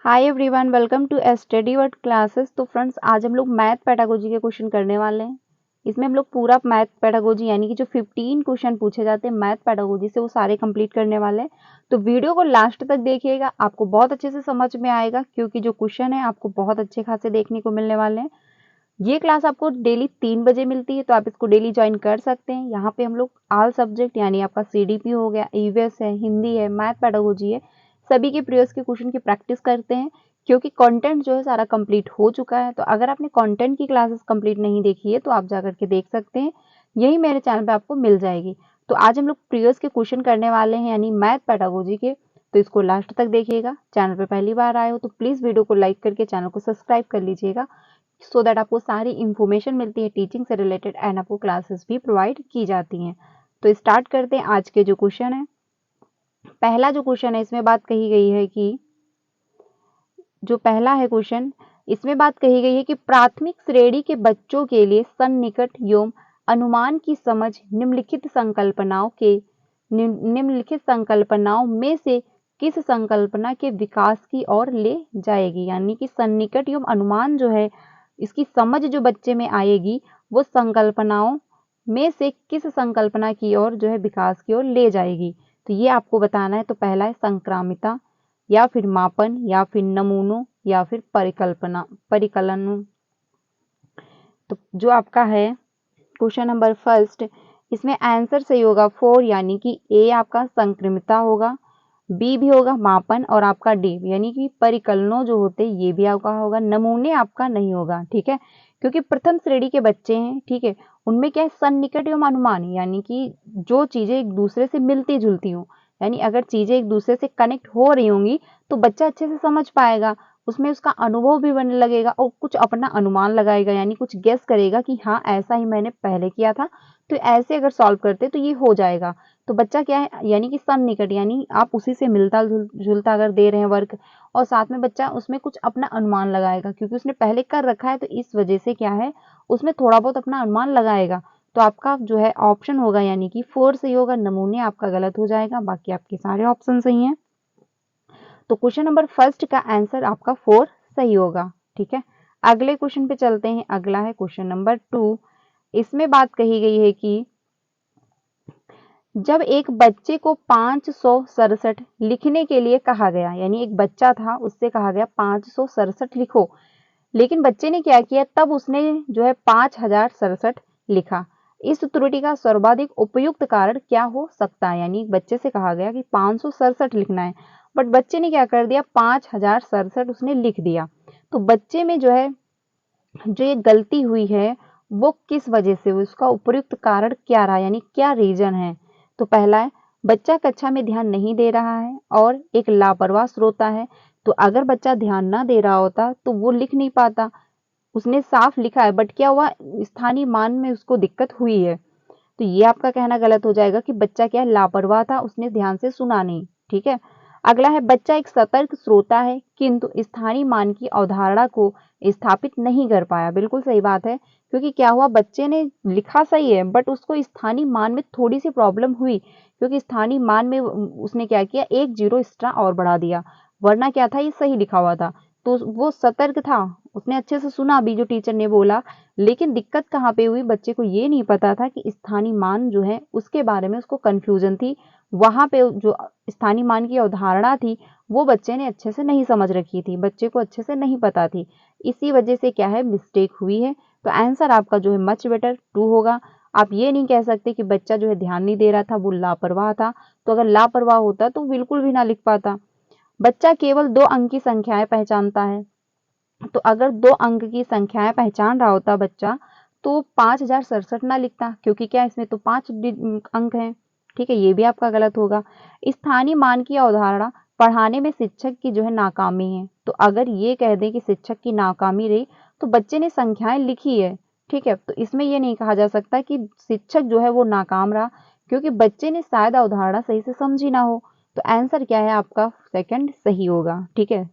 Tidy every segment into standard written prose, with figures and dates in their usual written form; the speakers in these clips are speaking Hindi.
Hi everyone, welcome to study word classes. तो फ्रेंड्स, आज हम लोग मैथ पेडागोजी के क्वेश्चन करने वाले हैं। इसमें हम लोग पूरा मैथ पेडागोजी यानी कि जो 15 क्वेश्चन पूछे जाते हैं मैथ पेडागोजी से, वो सारे कंप्लीट करने वाले हैं। तो वीडियो को लास्ट तक देखिएगा, आपको बहुत अच्छे से समझ में आएगा, क्योंकि जो क्वेश्चन है आपको बहुत अच्छे खासे देखने को मिलने वाले हैं। ये क्लास आपको डेली 3 बजे मिलती है, तो आप इसको डेली ज्वाइन कर सकते हैं। यहाँ पे हम लोग ऑल सब्जेक्ट यानी आपका सीडीपी हो गया, ईवीएस है, हिंदी है, मैथ पेडागोजी है, सभी के प्रीवियस के क्वेश्चन की प्रैक्टिस करते हैं। क्योंकि कंटेंट जो है सारा कंप्लीट हो चुका है, तो अगर आपने कंटेंट की क्लासेस कंप्लीट नहीं देखी है तो आप जाकर के देख सकते हैं, यही मेरे चैनल पे आपको मिल जाएगी। तो आज हम लोग प्रीवियस के क्वेश्चन करने वाले हैं यानी मैथ पेडागोजी के, तो इसको लास्ट तक देखिएगा। चैनल पे पहली बार आए हो तो प्लीज वीडियो को लाइक करके चैनल को सब्सक्राइब कर लीजिएगा, सो दैट आपको सारी इंफॉर्मेशन मिलती है टीचिंग से रिलेटेड, एंड आपको क्लासेस भी प्रोवाइड की जाती हैं। तो स्टार्ट करते हैं आज के जो क्वेश्चन है। पहला जो क्वेश्चन है इसमें बात कही गई है कि जो पहला है क्वेश्चन, इसमें बात कही गई है कि प्राथमिक श्रेणी के बच्चों के लिए सन्निकट एवं अनुमान की समझ निम्नलिखित संकल्पनाओं में से किस संकल्पना के विकास की ओर ले जाएगी। यानी कि सन्निकट एवं अनुमान जो है, इसकी समझ जो बच्चे में आएगी, वो संकल्पनाओं में से किस संकल्पना की ओर जो है विकास की ओर ले जाएगी। तो ये आपको बताना है। तो पहला है संक्रामिता, या फिर मापन, या फिर नमूनों, या फिर परिकलनों। तो जो आपका है क्वेश्चन नंबर फर्स्ट, इसमें आंसर सही होगा 4, यानी कि ए आपका संक्रमिता होगा, बी भी होगा मापन, और आपका डी यानी कि परिकलनों जो होते हैं ये भी आपका होगा। नमूने आपका नहीं होगा, ठीक है, क्योंकि प्रथम श्रेणी के बच्चे हैं, ठीक है, उनमें क्या है सन्निकट एवं अनुमान, यानी कि जो चीजें एक दूसरे से मिलती जुलती हों, यानी अगर चीजें एक दूसरे से कनेक्ट हो रही होंगी तो बच्चा अच्छे से समझ पाएगा, उसमें उसका अनुभव भी बनने लगेगा और कुछ अपना अनुमान लगाएगा, यानी कुछ गेस करेगा कि हाँ ऐसा ही मैंने पहले किया था, तो ऐसे अगर सॉल्व करते तो ये हो जाएगा। तो बच्चा क्या है, यानी कि सन्निकट, यानी आप उसी से मिलता जुलता अगर दे रहे हैं वर्क, और साथ में बच्चा उसमें कुछ अपना अनुमान लगाएगा, क्योंकि उसने पहले कर रखा है, तो इस वजह से क्या है उसमें थोड़ा बहुत अपना अनुमान लगाएगा। तो आपका जो है ऑप्शन होगा यानी कि 4 सही होगा, नमूने आपका गलत हो जाएगा, बाकी आपके सारे ऑप्शन सही हैं। तो क्वेश्चन नंबर फर्स्ट का आंसर आपका 4 सही होगा, ठीक है। अगले क्वेश्चन पे चलते हैं। अगला है क्वेश्चन नंबर 2। इसमें बात कही गई है कि जब एक बच्चे को 567 लिखने के लिए कहा गया, यानी एक बच्चा था उससे कहा गया 567 लिखो, लेकिन बच्चे ने क्या किया, तब उसने जो है 5067 लिखा। इस त्रुटि का सर्वाधिक उपयुक्त कारण क्या हो सकता है। यानी बच्चे से कहा गया कि 567 लिखना है, बट बच्चे ने क्या कर दिया 5067 उसने लिख दिया। तो बच्चे में जो है जो ये गलती हुई है वो किस वजह से, उसका उपयुक्त कारण क्या रहा, यानी क्या रीजन है। तो पहला है बच्चा कक्षा में ध्यान नहीं दे रहा है और एक लापरवाह श्रोता है। तो अगर बच्चा ध्यान ना दे रहा होता तो वो लिख नहीं पाता, उसने साफ लिखा है, बट क्या हुआ स्थानीय मान में उसको दिक्कत हुई है। तो ये आपका कहना गलत हो जाएगा कि बच्चा क्या लापरवाह था, उसने ध्यान से सुना नहीं, ठीक है। अगला है बच्चा एक सतर्क श्रोता है किंतु स्थानीय मान की अवधारणा को स्थापित नहीं कर पाया। बिल्कुल सही बात है, क्योंकि क्या हुआ बच्चे ने लिखा सही है बट उसको स्थानीय मान में थोड़ी सी प्रॉब्लम हुई, क्योंकि स्थानीय मान में उसने क्या किया, एक जीरो एक्स्ट्रा और बढ़ा दिया, वरना क्या था ये सही लिखा हुआ था। तो वो सतर्क था, उसने अच्छे से सुना भी जो टीचर ने बोला, लेकिन दिक्कत कहाँ पे हुई, बच्चे को ये नहीं पता था कि स्थानीय मान जो है उसके बारे में उसको कंफ्यूजन थी। वहां पे जो स्थानीय मान की अवधारणा थी वो बच्चे ने अच्छे से नहीं समझ रखी थी, बच्चे को अच्छे से नहीं पता थी, इसी वजह से क्या है मिस्टेक हुई है। तो आंसर आपका जो है मच बेटर 2 होगा। आप ये नहीं कह सकते कि बच्चा जो है ध्यान नहीं दे रहा था, वो लापरवाह था। तो अगर लापरवाह होता तो बिल्कुल भी ना लिख पाता। बच्चा केवल 2 अंक की संख्याएं पहचानता है। तो अगर 2 अंक की संख्याएं पहचान रहा होता बच्चा, तो 5067 ना लिखता, क्योंकि क्या इसमें तो 5 अंक हैं, ठीक है, ये भी आपका गलत होगा। स्थानीय मान की अवधारणा पढ़ाने में शिक्षक की जो है नाकामी है। तो अगर ये कह दें कि शिक्षक की नाकामी रही, तो बच्चे ने संख्याएं लिखी है, ठीक है, तो इसमें ये नहीं कहा जा सकता कि शिक्षक जो है वो नाकाम रहा, क्योंकि बच्चे ने शायद अवधारणा सही से समझी ना हो। तो आंसर क्या है आपका सेकंड सही होगा, ठीक है,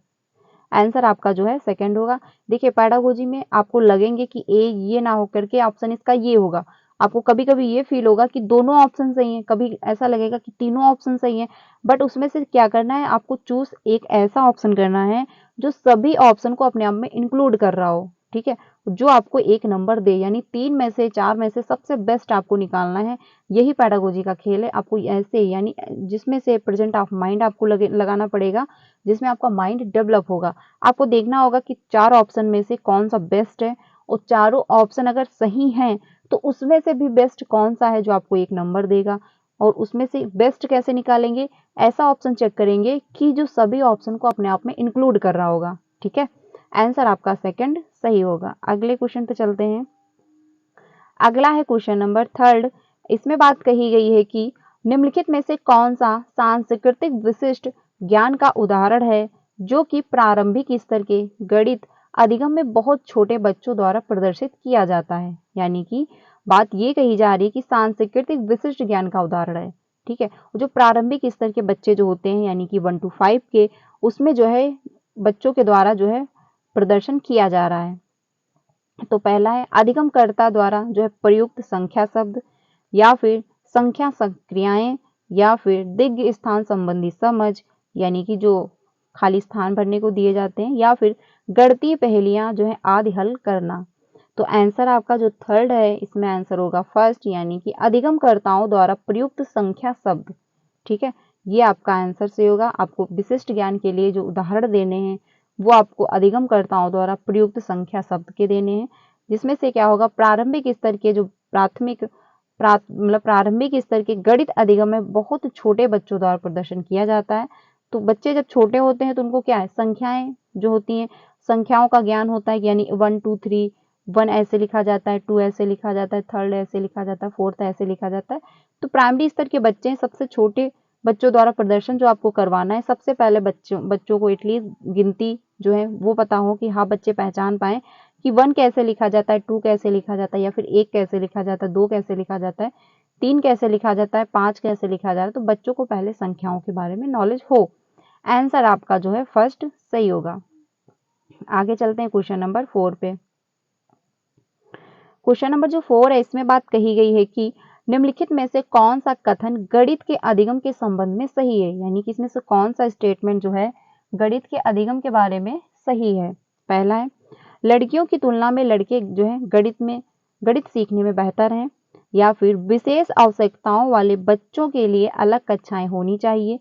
आंसर आपका जो है सेकंड होगा। देखिए पेडागोजी में आपको लगेंगे कि ए ये ना होकर के ऑप्शन इसका ये होगा, आपको कभी कभी ये फील होगा कि दोनों ऑप्शन सही हैं, कभी ऐसा लगेगा कि तीनों ऑप्शन सही हैं, बट उसमें से क्या करना है, आपको चूज एक ऐसा ऑप्शन करना है जो सभी ऑप्शन को अपने आप में इंक्लूड कर रहा हो। ठीक है, जो आपको एक नंबर दे, यानी 3 में से 4 में से सबसे बेस्ट आपको निकालना है। यही पैडागोजी का खेल है। आपको ऐसे यानी जिसमें से प्रेजेंट ऑफ माइंड आपको लगाना पड़ेगा, जिसमें आपका माइंड डेवलप होगा। आपको देखना होगा कि 4 ऑप्शन में से कौन सा बेस्ट है, और चारों ऑप्शन अगर सही हैं तो उसमें से भी बेस्ट कौन सा है जो आपको एक नंबर देगा। और उसमें से बेस्ट कैसे निकालेंगे, ऐसा ऑप्शन चेक करेंगे कि जो सभी ऑप्शन को अपने आप में इंक्लूड कर रहा होगा। ठीक है, आंसर आपका सेकंड सही होगा। अगले क्वेश्चन पे चलते हैं। अगला है क्वेश्चन नंबर 3। इसमें बात कही गई है कि निम्नलिखित में से कौन सा सांस्कृतिक विशिष्ट ज्ञान का उदाहरण है जो कि प्रारंभिक स्तर के गणित अधिगम में बहुत छोटे बच्चों द्वारा प्रदर्शित किया जाता है। यानी कि बात ये कही जा रही है कि सांस्कृतिक विशिष्ट ज्ञान का उदाहरण है। ठीक है, जो प्रारंभिक स्तर के बच्चे जो होते हैं, यानी कि 1 to 5 के, उसमें जो है बच्चों के द्वारा जो है प्रदर्शन किया जा रहा है। तो पहला है अधिगमकर्ता द्वारा जो है प्रयुक्त संख्या शब्द, या फिर संख्या संक्रियाएं, या फिर दिग्ग स्थान संबंधी समझ, यानी कि जो खाली स्थान भरने को दिए जाते हैं, या फिर गणितीय पहेलियां जो है आदि हल करना। तो आंसर आपका जो 3rd है, इसमें आंसर होगा फर्स्ट, यानी कि अधिगमकर्ताओं द्वारा प्रयुक्त संख्या शब्द। ठीक है, ये आपका आंसर से होगा। आपको विशिष्ट ज्ञान के लिए जो उदाहरण देने हैं वो आपको अधिगमकर्ताओं द्वारा प्रयुक्त संख्या शब्द के देने हैं, जिसमें से क्या होगा, प्रारंभिक स्तर के जो प्रारंभिक स्तर के गणित अधिगम में बहुत छोटे बच्चों द्वारा प्रदर्शन किया जाता है। तो बच्चे जब छोटे होते हैं तो उनको क्या है, संख्याएं जो होती हैं, संख्याओं का ज्ञान होता है, यानी 1 2 3, 1 ऐसे लिखा जाता है, 2 ऐसे लिखा जाता है, 3rd ऐसे लिखा जाता है, 4th ऐसे लिखा जाता है। तो प्राइमरी स्तर के बच्चे सबसे छोटे बच्चों द्वारा प्रदर्शन जो आपको करवाना है, सबसे पहले बच्चों को एटलीस्ट गिनती जो है वो पता हो, कि हाँ बच्चे पहचान पाए कि 1 कैसे लिखा जाता है, 2 कैसे लिखा जाता है, या फिर 1 कैसे लिखा जाता है, 2 कैसे लिखा जाता है, 3 कैसे लिखा जाता है, 5 कैसे लिखा जाता है। तो बच्चों को पहले संख्याओं के बारे में नॉलेज हो। आंसर आपका जो है फर्स्ट सही होगा। आगे चलते हैं क्वेश्चन नंबर 4 पे। क्वेश्चन नंबर जो 4 है, इसमें बात कही गई है कि निम्नलिखित में से कौन सा कथन गणित के अधिगम के संबंध में सही है, यानी कि इसमें से कौन सा स्टेटमेंट जो है गणित के अधिगम के बारे में सही है। पहला है, लड़कियों की तुलना में लड़के जो है गणित सीखने में बेहतर हैं, या फिर विशेष आवश्यकताओं वाले बच्चों के लिए अलग कक्षाएं होनी चाहिए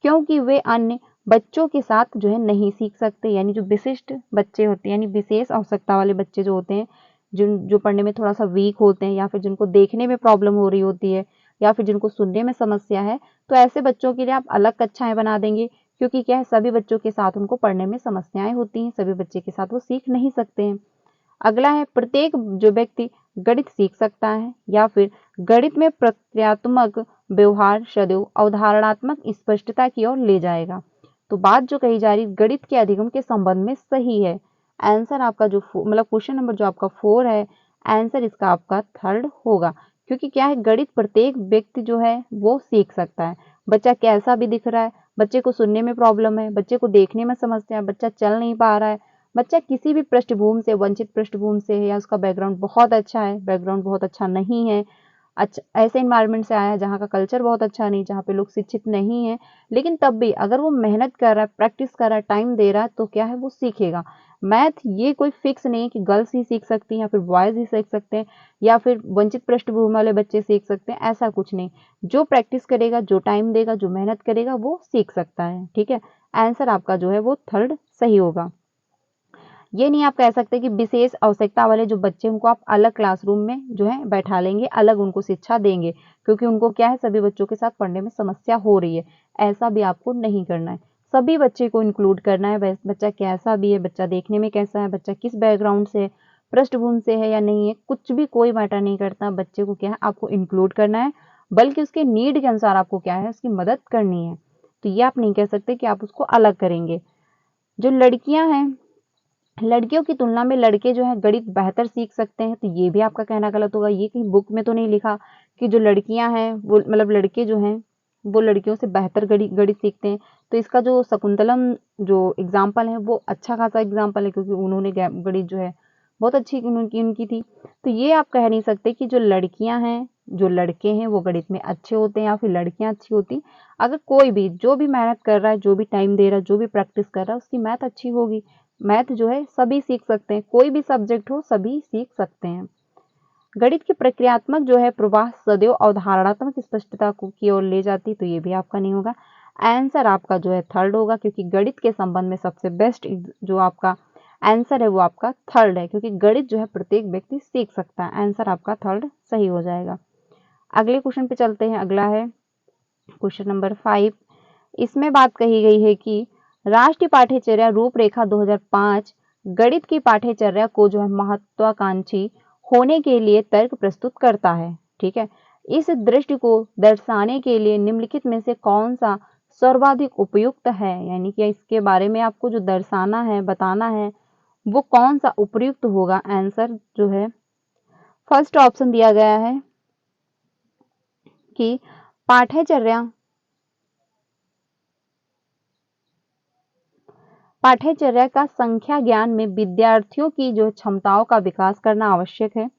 क्योंकि वे अन्य बच्चों के साथ जो है नहीं सीख सकते। यानी जो विशिष्ट बच्चे होते हैं, यानी विशेष आवश्यकता वाले बच्चे जो होते हैं, जो पढ़ने में थोड़ा सा वीक होते हैं, या फिर जिनको देखने में प्रॉब्लम हो रही होती है, या फिर जिनको सुनने में समस्या है, तो ऐसे बच्चों के लिए आप अलग कक्षाएं बना देंगे। क्योंकि क्या है, सभी बच्चों के साथ उनको पढ़ने में समस्याएं होती हैं, सभी बच्चे के साथ वो सीख नहीं सकते हैं। अगला है, प्रत्येक जो व्यक्ति गणित सीख सकता है, या फिर गणित में प्रक्रियात्मक व्यवहार सदैव अवधारणात्मक स्पष्टता की ओर ले जाएगा। तो बात जो कही जा रही गणित के अधिगम के संबंध में सही है। आंसर आपका जो क्वेश्चन नंबर जो आपका 4 है, आंसर इसका आपका 3rd होगा। क्योंकि क्या है, गणित प्रत्येक व्यक्ति जो है वो सीख सकता है। बच्चा कैसा भी दिख रहा है, बच्चे को सुनने में प्रॉब्लम है, बच्चे को देखने में समस्या है, बच्चा चल नहीं पा रहा है, बच्चा किसी भी पृष्ठभूमि से, वंचित पृष्ठभूमि से है, या उसका बैकग्राउंड बहुत अच्छा है, बैकग्राउंड बहुत अच्छा नहीं है, अच्छा ऐसे इन्वायरमेंट से आया है जहाँ का कल्चर बहुत अच्छा नहीं, जहाँ पे लोग शिक्षित नहीं है, लेकिन तब भी अगर वो मेहनत कर रहा है, प्रैक्टिस कर रहा है, टाइम दे रहा है, तो क्या है, वो सीखेगा। मैथ ये कोई फिक्स नहीं कि गर्ल्स ही सीख सकती हैं, या फिर बॉयज ही सीख सकते हैं, या फिर वंचित पृष्ठभूमि वाले बच्चे सीख सकते हैं, ऐसा कुछ नहीं। जो प्रैक्टिस करेगा, जो टाइम देगा, जो मेहनत करेगा, वो सीख सकता है। ठीक है, आंसर आपका जो है वो 3rd सही होगा। ये नहीं आप कह सकते कि विशेष आवश्यकता वाले जो बच्चे उनको आप अलग क्लासरूम में जो है बैठा लेंगे, अलग उनको शिक्षा देंगे, क्योंकि उनको क्या है, सभी बच्चों के साथ पढ़ने में समस्या हो रही है। ऐसा भी आपको नहीं करना है। सभी बच्चे को इंक्लूड करना है, बच्चा कैसा भी है, बच्चा देखने में कैसा है, बच्चा किस बैकग्राउंड से, पृष्ठभूमि से है या नहीं है, कुछ भी कोई मैटर नहीं करता। बच्चे को क्या है, आपको इंक्लूड करना है, बल्कि उसके नीड के अनुसार आपको क्या है, उसकी मदद करनी है। तो ये आप नहीं कह सकते कि आप उसको अलग करेंगे। जो लड़कियां हैं, लड़कियों की तुलना में लड़के जो है गणित बेहतर सीख सकते हैं, तो ये भी आपका कहना गलत होगा। ये कहीं बुक में तो नहीं लिखा कि जो लड़कियां हैं वो लड़के जो हैं वो लड़कियों से बेहतर गणित गणित सीखते हैं। तो इसका जो शकुंतलम जो एग्जाम्पल है वो अच्छा खासा एग्जाम्पल है, क्योंकि उन्होंने गणित जो है बहुत अच्छी उनकी थी। तो ये आप कह नहीं सकते कि जो लड़कियां हैं, जो लड़के हैं वो गणित में अच्छे होते हैं या फिर लड़कियां अच्छी होती। अगर कोई भी जो भी मेहनत कर रहा है, जो भी टाइम दे रहा है, जो भी प्रैक्टिस कर रहा है, उसकी मैथ अच्छी होगी। मैथ जो है सभी सीख सकते हैं, कोई भी सब्जेक्ट हो सभी सीख सकते हैं। गणित की प्रक्रियात्मक जो है प्रवाह सदैव अवधारणात्मक स्पष्टता की ओर ले जाती, तो ये भी आपका नहीं होगा। आंसर आपका जो है थर्ड होगा, क्योंकि गणित के संबंध में सबसे बेस्ट जो आपका आंसर है वो आपका थर्ड है, क्योंकि गणित जो है प्रत्येक व्यक्ति सीख सकता है। आंसर आपका थर्ड सही हो जाएगा। अगले क्वेश्चन पे चलते हैं। अगला है क्वेश्चन नंबर 5। इसमें बात कही गई है कि राष्ट्रीय पाठ्यचर्या रूपरेखा 2005 गणित की पाठ्यचर्या को जो है महत्वाकांक्षी होने के लिए तर्क प्रस्तुत करता है। ठीक है, इस दृष्टि को दर्शाने के लिए निम्नलिखित में से कौन सा सर्वाधिक उपयुक्त है, यानी कि इसके बारे में आपको जो दर्शाना है, बताना है, वो कौन सा उपयुक्त होगा। आंसर जो है फर्स्ट ऑप्शन दिया गया है कि पाठ्यचर्या का संख्या ज्ञान में विद्यार्थियों की जो क्षमताओं का विकास करना आवश्यक है,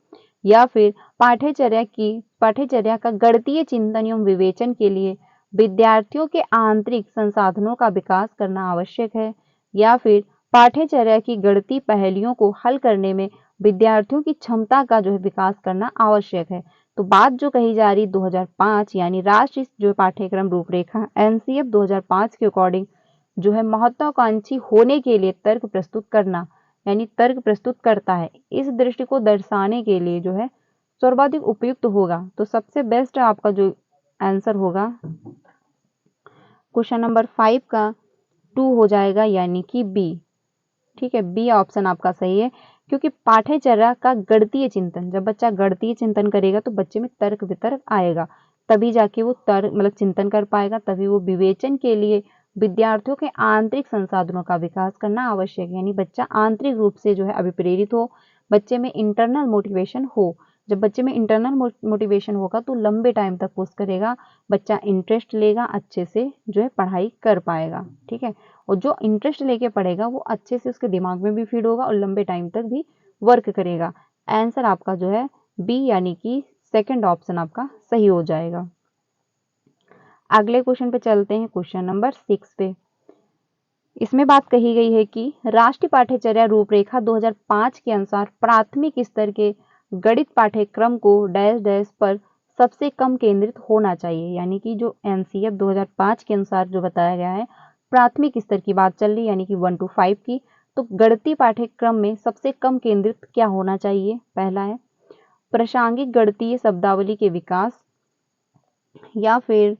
या फिर पाठ्यचर्या का गणितीय चिंतन एवं विवेचन के लिए विद्यार्थियों के आंतरिक संसाधनों का विकास करना आवश्यक है, या फिर पाठ्यचर्या की गणितीय पहेलियों को हल करने में विद्यार्थियों की क्षमता का जो है विकास करना आवश्यक है। तो बात जो कही जा रही 2005 यानी राष्ट्रीय जो पाठ्यक्रम रूपरेखा एनसीएफ 2005 के अकॉर्डिंग जो है महत्वाकांक्षी होने के लिए तर्क प्रस्तुत करना, यानी तर्क प्रस्तुत करता है, इस दृष्टि को दर्शाने के लिए जो है सर्वाधिक उपयुक्त होगा। तो सबसे बेस्ट आपका जो आंसर होगा क्वेश्चन नंबर 5 का 2 हो जाएगा, यानी कि बी। ठीक है, बी ऑप्शन आपका सही है, क्योंकि पाठ्यचर्या का गणितीय चिंतन, जब बच्चा गणितीय चिंतन करेगा तो बच्चे में तर्क वितर्क आएगा, तभी जाके वो तर्क मतलब चिंतन कर पाएगा, तभी वो विवेचन के लिए विद्यार्थियों के आंतरिक संसाधनों का विकास करना आवश्यक है, यानी बच्चा आंतरिक रूप से जो है अभिप्रेरित हो, बच्चे में इंटरनल मोटिवेशन हो। जब बच्चे में इंटरनल मोटिवेशन होगा तो लंबे टाइम तक कोर्स करेगा, बच्चा इंटरेस्ट लेगा, अच्छे से जो है पढ़ाई कर पाएगा। ठीक है, और जो इंटरेस्ट लेके पढ़ेगा वो अच्छे से उसके दिमाग में भी फीड होगा और लंबे टाइम तक भी वर्क करेगा। आंसर आपका जो है बी, यानी कि सेकंड ऑप्शन आपका सही हो जाएगा। अगले क्वेश्चन पे चलते हैं, क्वेश्चन नंबर 6 पे। इसमें बात कही गई है कि राष्ट्रीय पाठ्यचर्या रूपरेखा 2005 के अनुसार प्राथमिक स्तर के गणित पाठ्यक्रम को डैश डैश पर सबसे कम केंद्रित होना चाहिए, यानी कि जो एनसीएफ 2005 के अनुसार जो बताया गया है, प्राथमिक स्तर की बात चल रही, यानी कि 1 to 5 की। तो गणितीय पाठ्यक्रम में सबसे कम केंद्रित क्या होना चाहिए? पहला है प्रासंगिक गणितीय शब्दावली के विकास, या फिर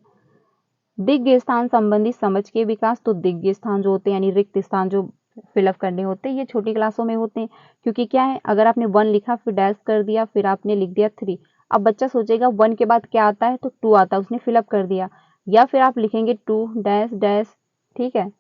दिग्गज स्थान संबंधी समझ के विकास। तो दिग्गज स्थान जो होते हैं यानी रिक्त स्थान जो फिलअप करने होते हैं, ये छोटी क्लासों में होते हैं, क्योंकि क्या है, अगर आपने 1 लिखा फिर डैश कर दिया फिर आपने लिख दिया 3, अब बच्चा सोचेगा 1 के बाद क्या आता है, तो 2 आता है, उसने फिलअप कर दिया। या फिर आप लिखेंगे 2 डैश डैश, ठीक है,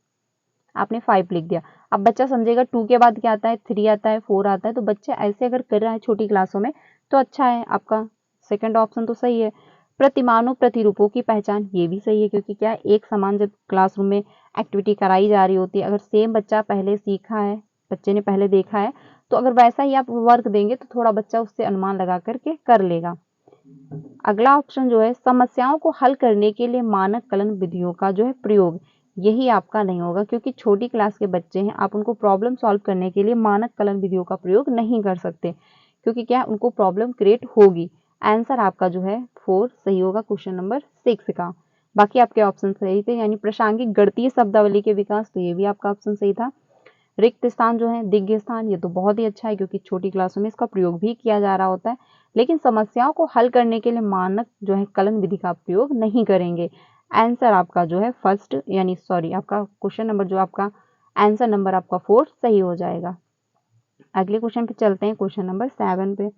आपने 5 लिख दिया, अब बच्चा समझेगा 2 के बाद क्या आता है, 3 आता है, 4 आता है। तो बच्चे ऐसे अगर कर रहा है छोटी क्लासों में तो अच्छा है, आपका सेकंड ऑप्शन तो सही है। प्रतिमानों प्रतिरूपों की पहचान, ये भी सही है, क्योंकि क्या है, एक समान जब क्लासरूम में एक्टिविटी कराई जा रही होती है, अगर सेम बच्चा पहले सीखा है, बच्चे ने पहले देखा है, तो अगर वैसा ही आप वर्क देंगे तो थोड़ा बच्चा उससे अनुमान लगा करके कर लेगा। अगला ऑप्शन जो है समस्याओं को हल करने के लिए मानक कलन विधियों का जो है प्रयोग, यही आपका नहीं होगा, क्योंकि छोटी क्लास के बच्चे हैं, आप उनको प्रॉब्लम सॉल्व करने के लिए मानक कलन विधियों का प्रयोग नहीं कर सकते, क्योंकि क्या है, उनको प्रॉब्लम क्रिएट होगी। आंसर आपका जो है 4 सही होगा क्वेश्चन नंबर 6 का। बाकी आपके ऑप्शन सही थे, यानी प्रासंगिक गणितीय शब्दावली के विकास, तो ये भी आपका ऑप्शन सही था। रिक्त स्थान जो है दिग्गज स्थान, ये तो बहुत ही अच्छा है, क्योंकि छोटी क्लासों में इसका प्रयोग भी किया जा रहा होता है, लेकिन समस्याओं को हल करने के लिए मानक जो है कलन विधि का प्रयोग नहीं करेंगे। आंसर आपका जो है फर्स्ट, यानी सॉरी, आपका क्वेश्चन नंबर जो आपका आंसर नंबर आपका 4 सही हो जाएगा। अगले क्वेश्चन पे चलते हैं, क्वेश्चन नंबर 7 पे।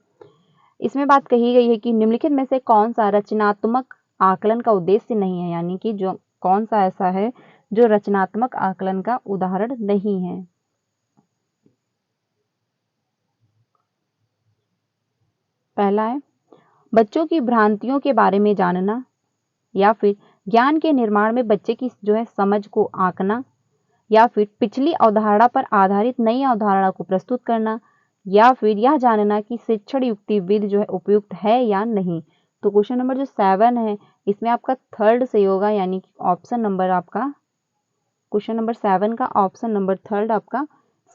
इसमें बात कही गई है कि निम्नलिखित में से कौन सा रचनात्मक आकलन का उद्देश्य नहीं है, यानी कि जो कौन सा ऐसा है जो रचनात्मक आकलन का उदाहरण नहीं है। पहला है बच्चों की भ्रांतियों के बारे में जानना, या फिर ज्ञान के निर्माण में बच्चे की जो है समझ को आंकना, या फिर पिछली अवधारणा पर आधारित नई अवधारणा को प्रस्तुत करना, या फिर यह जानना कि शिक्षण युक्ति विधि जो है उपयुक्त है या नहीं। तो क्वेश्चन नंबर जो 7 है इसमें आपका थर्ड सही होगा, यानी कि ऑप्शन नंबर आपका क्वेश्चन नंबर 7 का ऑप्शन नंबर थर्ड आपका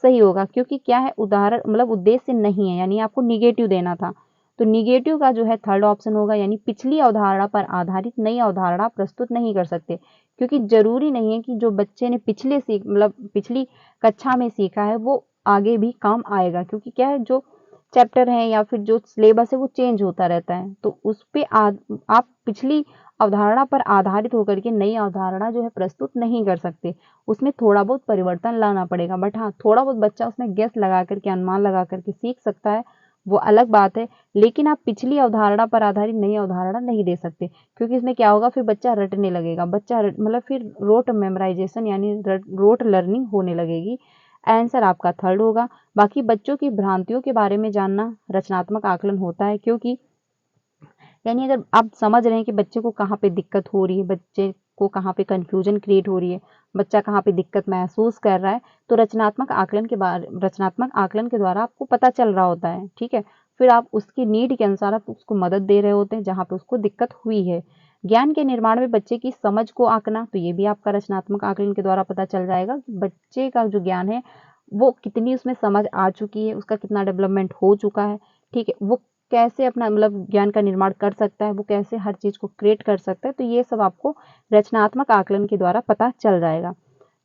सही होगा, क्योंकि क्या है उदाहरण मतलब उद्देश्य नहीं है, यानी आपको निगेटिव देना था। तो निगेटिव का जो है थर्ड ऑप्शन होगा, यानी पिछली अवधारणा पर आधारित नई अवधारणा प्रस्तुत नहीं कर सकते, क्योंकि जरूरी नहीं है कि जो बच्चे ने पिछली कक्षा में सीखा है वो आगे भी काम आएगा, क्योंकि क्या है जो चैप्टर है या फिर जो सिलेबस है वो चेंज होता रहता है। तो उस पे आप पिछली अवधारणा पर आधारित होकर के नई अवधारणा जो है प्रस्तुत नहीं कर सकते, उसमें थोड़ा बहुत परिवर्तन लाना पड़ेगा। बट हाँ, थोड़ा बहुत बच्चा उसमें गेस लगा करके, अनुमान लगा करके सीख सकता है, वो अलग बात है। लेकिन आप पिछली अवधारणा पर आधारित नई अवधारणा नहीं दे सकते, क्योंकि इसमें क्या होगा, फिर बच्चा रटने लगेगा, मतलब फिर रोट मेमोराइजेशन यानी रोट लर्निंग होने लगेगी। आंसर आपका थर्ड होगा। बाकी बच्चों की भ्रांतियों के बारे में जानना रचनात्मक आकलन होता है, क्योंकि यानी अगर आप समझ रहे हैं कि बच्चे को कहाँ पे दिक्कत हो रही है, बच्चे को कहाँ पे कंफ्यूजन क्रिएट हो रही है, बच्चा कहाँ पे दिक्कत महसूस कर रहा है, तो रचनात्मक आकलन के द्वारा आपको पता चल रहा होता है। ठीक है, फिर आप उसकी नीड के अनुसार आप उसको मदद दे रहे होते हैं जहाँ पे उसको दिक्कत हुई है। ज्ञान के निर्माण में बच्चे की समझ को आंकना, तो ये भी आपका रचनात्मक आकलन के द्वारा पता चल जाएगा कि बच्चे का जो ज्ञान है वो कितनी उसमें समझ आ चुकी है, उसका कितना डेवलपमेंट हो चुका है। ठीक है, वो कैसे अपना मतलब ज्ञान का निर्माण कर सकता है, वो कैसे हर चीज को क्रिएट कर सकता है, तो ये सब आपको रचनात्मक आकलन के द्वारा पता चल जाएगा।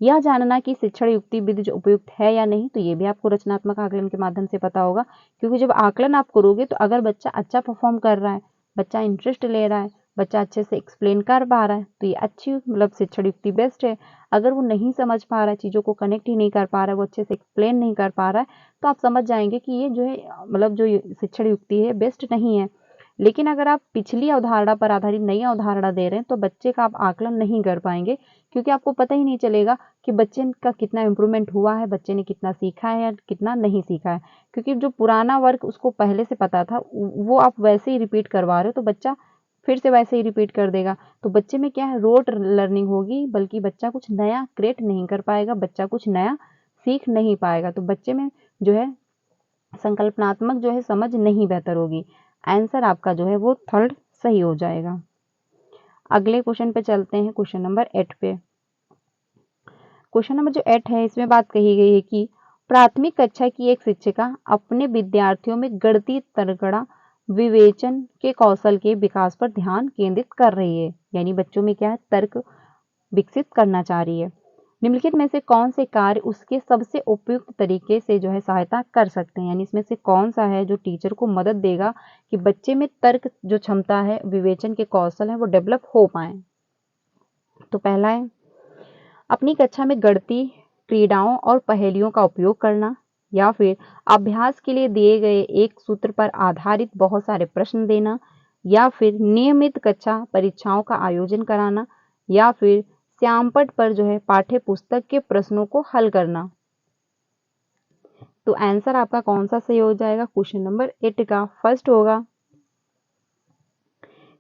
यह जानना कि शिक्षण युक्ति विधि जो उपयुक्त है या नहीं, तो ये भी आपको रचनात्मक आकलन के माध्यम से पता होगा, क्योंकि जब आकलन आप करोगे तो अगर बच्चा अच्छा परफॉर्म कर रहा है, बच्चा इंटरेस्ट ले रहा है, बच्चा अच्छे से एक्सप्लेन कर पा रहा है, तो ये अच्छी मतलब शिक्षण युक्ति बेस्ट है। अगर वो नहीं समझ पा रहा है, चीज़ों को कनेक्ट ही नहीं कर पा रहा है, वो अच्छे से एक्सप्लेन नहीं कर पा रहा है, तो आप समझ जाएंगे कि ये जो है मतलब जो शिक्षण युक्ति है बेस्ट नहीं है। लेकिन अगर आप पिछली अवधारणा पर आधारित नई अवधारणा दे रहे हैं तो बच्चे का आप आकलन नहीं कर पाएंगे, क्योंकि आपको पता ही नहीं चलेगा कि बच्चे का कितना इम्प्रूवमेंट हुआ है, बच्चे ने कितना सीखा है या कितना नहीं सीखा है। क्योंकि जो पुराना वर्क उसको पहले से पता था वो आप वैसे ही रिपीट करवा रहे हो, तो बच्चा फिर से वैसे ही रिपीट कर देगा। तो बच्चे में क्या है, रोट लर्निंग होगी, बल्कि बच्चा कुछ नया क्रिएट नहीं कर पाएगा, बच्चा कुछ नया सीख नहीं पाएगा। तो बच्चे में जो है संकल्पनात्मक जो है समझ नहीं बेहतर होगी। आंसर आपका जो है वो थर्ड सही हो जाएगा। अगले क्वेश्चन पे चलते हैं, क्वेश्चन नंबर 8 पे। क्वेश्चन नंबर जो 8 है इसमें बात कही गई है कि प्राथमिक कक्षा की एक शिक्षिका अपने विद्यार्थियों में गणितीय तर्कणा विवेचन के कौशल के विकास पर ध्यान केंद्रित कर रही है, यानी बच्चों में क्या है, तर्क विकसित करना चाह रही है। निम्नलिखित में से कौन से कार्य उसके सबसे उपयुक्त तरीके से जो है सहायता कर सकते हैं, यानी इसमें से कौन सा है जो टीचर को मदद देगा कि बच्चे में तर्क जो क्षमता है, विवेचन के कौशल है, वो डेवलप हो पाए। तो पहला है अपनी कक्षा में गणितीय क्रीडाओं और पहेलियों का उपयोग करना, या फिर अभ्यास के लिए दिए गए एक सूत्र पर आधारित बहुत सारे प्रश्न देना, या फिर नियमित कक्षा परीक्षाओं का आयोजन कराना, या फिर श्यामपट्ट पर जो है पाठ्य पुस्तक के प्रश्नों को हल करना। तो आंसर आपका कौन सा सही हो जाएगा, क्वेश्चन नंबर 8 का फर्स्ट होगा,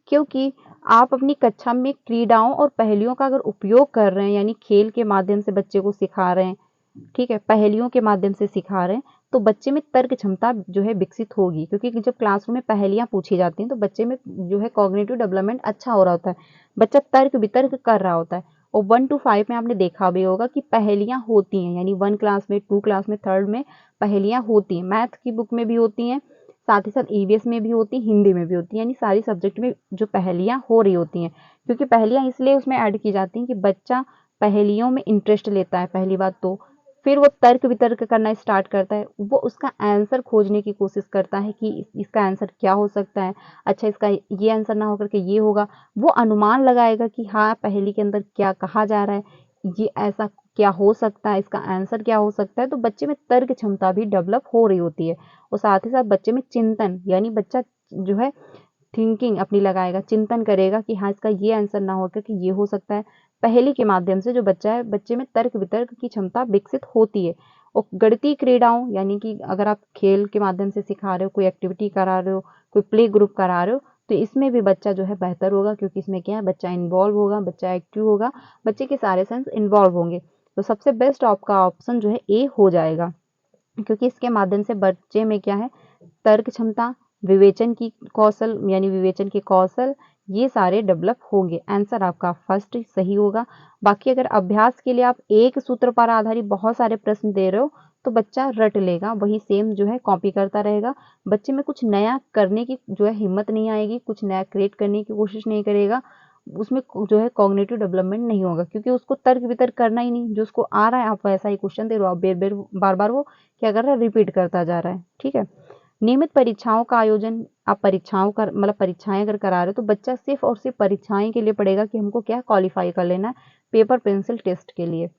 क्योंकि आप अपनी कक्षा में क्रीडाओं और पहेलियों का अगर उपयोग कर रहे हैं, यानी खेल के माध्यम से बच्चे को सिखा रहे हैं, ठीक है, पहेलियों के माध्यम से सिखा रहे हैं, तो बच्चे में तर्क क्षमता जो है विकसित होगी। क्योंकि जब क्लासरूम में पहेलियां पूछी जाती हैं तो बच्चे में जो है कॉग्निटिव डेवलपमेंट अच्छा हो रहा होता है, बच्चा तर्क वितर्क कर रहा होता है। और 1 to 5 में आपने देखा भी होगा कि पहेलियां होती हैं, यानी 1 क्लास में, 2 क्लास में, 3rd में पहेलियां होती हैं, मैथ की बुक में भी होती हैं, साथ ही साथ ईवीएस में भी होती, हिंदी में भी होती है, यानी सारी सब्जेक्ट में जो पहेलियां हो रही होती हैं। क्योंकि पहेलियां इसलिए उसमें ऐड की जाती हैं कि बच्चा पहेलियों में इंटरेस्ट लेता है पहली बात, तो फिर वो तर्क वितर्क करना स्टार्ट करता है, वो उसका आंसर खोजने की कोशिश करता है कि इसका आंसर क्या हो सकता है, अच्छा इसका ये आंसर ना होकर के ये होगा, वो अनुमान लगाएगा कि हाँ पहेली के अंदर क्या कहा जा रहा है, ये ऐसा क्या हो सकता है, इसका आंसर क्या हो सकता है। तो बच्चे में तर्क क्षमता भी डेवलप हो रही होती है, और साथ ही साथ बच्चे में चिंतन, यानी बच्चा जो है थिंकिंग अपनी लगाएगा, चिंतन करेगा कि हाँ इसका ये आंसर ना होकर कि ये हो सकता है। पहेली के माध्यम से जो बच्चा है, बच्चे में तर्क वितर्क की क्षमता विकसित होती है। और गणितीय क्रीडाओं, यानी कि अगर आप खेल के माध्यम से सिखा रहे हो, कोई एक्टिविटी करा रहे हो, कोई प्ले ग्रुप करा रहे हो, तो इसमें भी बच्चा जो है बेहतर होगा, क्योंकि इसमें क्या है, बच्चा इन्वॉल्व होगा, बच्चा एक्टिव होगा, बच्चे के सारे सेंस इन्वॉल्व होंगे। तो सबसे बेस्ट आपका ऑप्शन जो है ए हो जाएगा। क्योंकि इसके माध्यम से बच्चे में क्या है, तर्क क्षमता, विवेचन की कौशल यानी विवेचन के कौशल, ये सारे डेवलप होंगे। आंसर आपका फर्स्ट सही होगा। बाकी अगर अभ्यास के लिए आप एक सूत्र पर आधारित बहुत सारे प्रश्न दे रहे हो तो बच्चा रट लेगा, वही सेम जो है कॉपी करता रहेगा। बच्चे में कुछ नया करने की जो है हिम्मत नहीं आएगी, कुछ नया क्रिएट करने की कोशिश नहीं करेगा, उसमें जो है कॉग्निटिव डेवलपमेंट नहीं होगा, क्योंकि उसको तर्क वितर्क करना ही नहीं, जो उसको आ रहा है आप वैसा ही क्वेश्चन दे रहे हो, आप बार बार वो क्या कर रहा है, रिपीट करता जा रहा है। ठीक है। नियमित परीक्षाओं का आयोजन, आप परीक्षाओं का मतलब परीक्षाएं अगर करा रहे हो तो बच्चा सिर्फ और सिर्फ परीक्षाएं के लिए पढ़ेगा कि हमको क्या क्वालिफाई कर लेना है पेपर पेंसिल टेस्ट के लिए।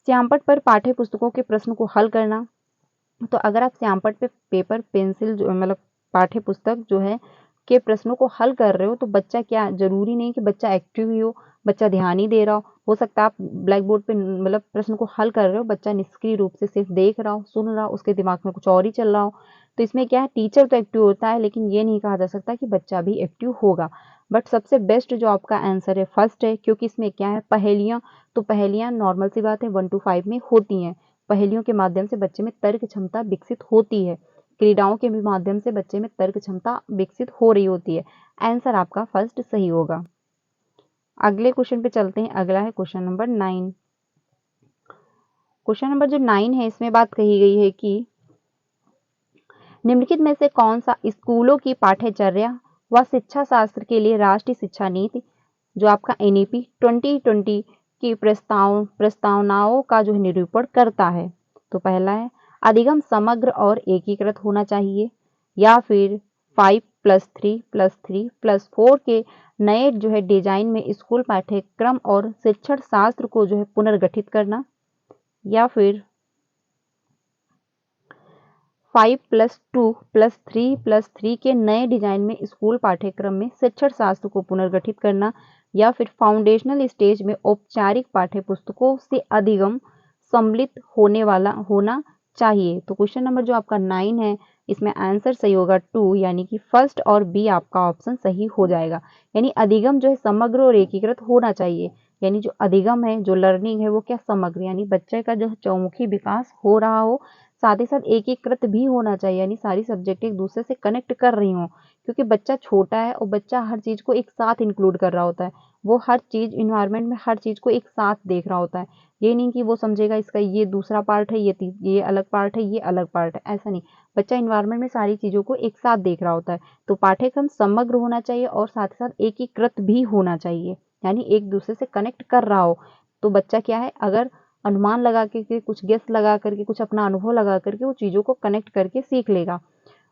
श्यामपट्ट पर पाठ्य पुस्तकों के प्रश्न को हल करना, तो अगर आप श्यामपट्ट पे पेपर पेंसिल जो मतलब पाठ्य पुस्तक जो है के प्रश्नों को हल कर रहे हो तो बच्चा क्या, जरूरी नहीं कि बच्चा एक्टिव ही हो, बच्चा ध्यान ही दे रहा हो सकता है आप ब्लैक बोर्ड पे मतलब प्रश्न को हल कर रहे हो, बच्चा निष्क्रिय रूप से सिर्फ देख रहा हो, सुन रहा हो, उसके दिमाग में कुछ और ही चल रहा हो। तो इसमें क्या है, टीचर तो एक्टिव होता है लेकिन ये नहीं कहा जा सकता कि बच्चा भी एक्टिव होगा। बट सबसे बेस्ट जो आपका आंसर है फर्स्ट है, क्योंकि इसमें क्या है, पहेलियां, तो पहेलियां नॉर्मल सी बात है 1 to 5 में होती हैं। पहेलियों के माध्यम से बच्चे में तर्क क्षमता विकसित होती है, क्रीडाओं के भी माध्यम से बच्चे में तर्क क्षमता विकसित हो रही होती है। आंसर आपका फर्स्ट सही होगा। अगले क्वेश्चन पे चलते हैं। अगला है क्वेश्चन नंबर 9। क्वेश्चन नंबर जो 9 है इसमें बात कही गई है कि निम्नलिखित में से कौन सा स्कूलों की पाठ्यचर्या व शिक्षा शास्त्र के लिए राष्ट्रीय शिक्षा नीति जो आपका एनईपी 2020 की प्रस्तावनाओं का जो निरूपण करता है। तो पहला है अधिगम समग्र और एकीकृत होना चाहिए, या फिर 5+3+3+4 के नए जो है डिजाइन में स्कूल पाठ्यक्रम और शिक्षण शास्त्र को जो है पुनर्गठित करना, या फिर 5+2+3+3 के नए डिजाइन में स्कूल पाठ्यक्रम में शिक्षण शास्त्र को पुनर्गठित करना, या फिर फाउंडेशनल स्टेज में औपचारिक पाठ्य पुस्तकों से अधिगम सम्मिलित होना चाहिए। तो क्वेश्चन नंबर जो आपका 9 है इसमें आंसर सही होगा 2, यानी कि फर्स्ट और बी आपका ऑप्शन सही हो जाएगा। यानी अधिगम जो है समग्र और एकीकृत होना चाहिए, यानी जो अधिगम है, जो लर्निंग है वो क्या समग्र, यानी बच्चे का जो चौमुखी विकास हो रहा हो, साथ ही साथ एकीकृत भी होना चाहिए, यानी सारी सब्जेक्ट एक दूसरे से कनेक्ट कर रही हो, क्योंकि बच्चा छोटा है और बच्चा हर चीज को एक साथ इंक्लूड कर रहा होता है, वो हर चीज इन्वायरमेंट में हर चीज को एक साथ देख रहा होता है। ये नहीं कि वो समझेगा इसका ये दूसरा पार्ट है, ये अलग पार्ट है, ये अलग पार्ट है, ऐसा नहीं। बच्चा इन्वायरमेंट में सारी चीजों को एक साथ देख रहा होता है। तो पाठ्यक्रम समग्र होना चाहिए और साथ ही साथ एकीकृत भी होना चाहिए, यानी एक दूसरे से कनेक्ट कर रहा हो। तो बच्चा क्या है, अगर अनुमान लगा के कुछ गेस लगा करके कुछ अपना अनुभव लगा करके वो चीजों को कनेक्ट करके सीख लेगा।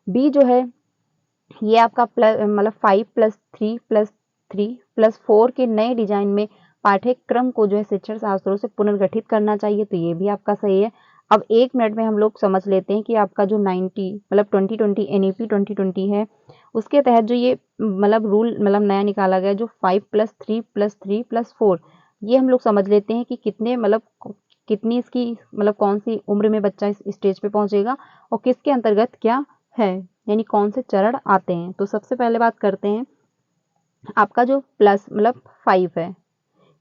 बी जो है ये आपका मतलब 5+3+3+4 के नए डिजाइन में पाठ्यक्रम को जो है शिक्षण शास्त्रों से पुनर्गठित करना चाहिए, तो ये भी आपका सही है। अब 1 मिनट में हम लोग समझ लेते हैं कि आपका जो 90 मतलब 2020 एनईपी 2020 है उसके तहत जो ये मतलब रूल मतलब नया निकाला गया जो 5+3+3+4, ये हम लोग समझ लेते हैं कि कितने मतलब कितनी इसकी मतलब कौन सी उम्र में बच्चा इस स्टेज पे पहुंचेगा और किसके अंतर्गत क्या है, यानी कौन से चरण आते हैं। तो सबसे पहले बात करते हैं आपका जो प्लस मतलब 5 है,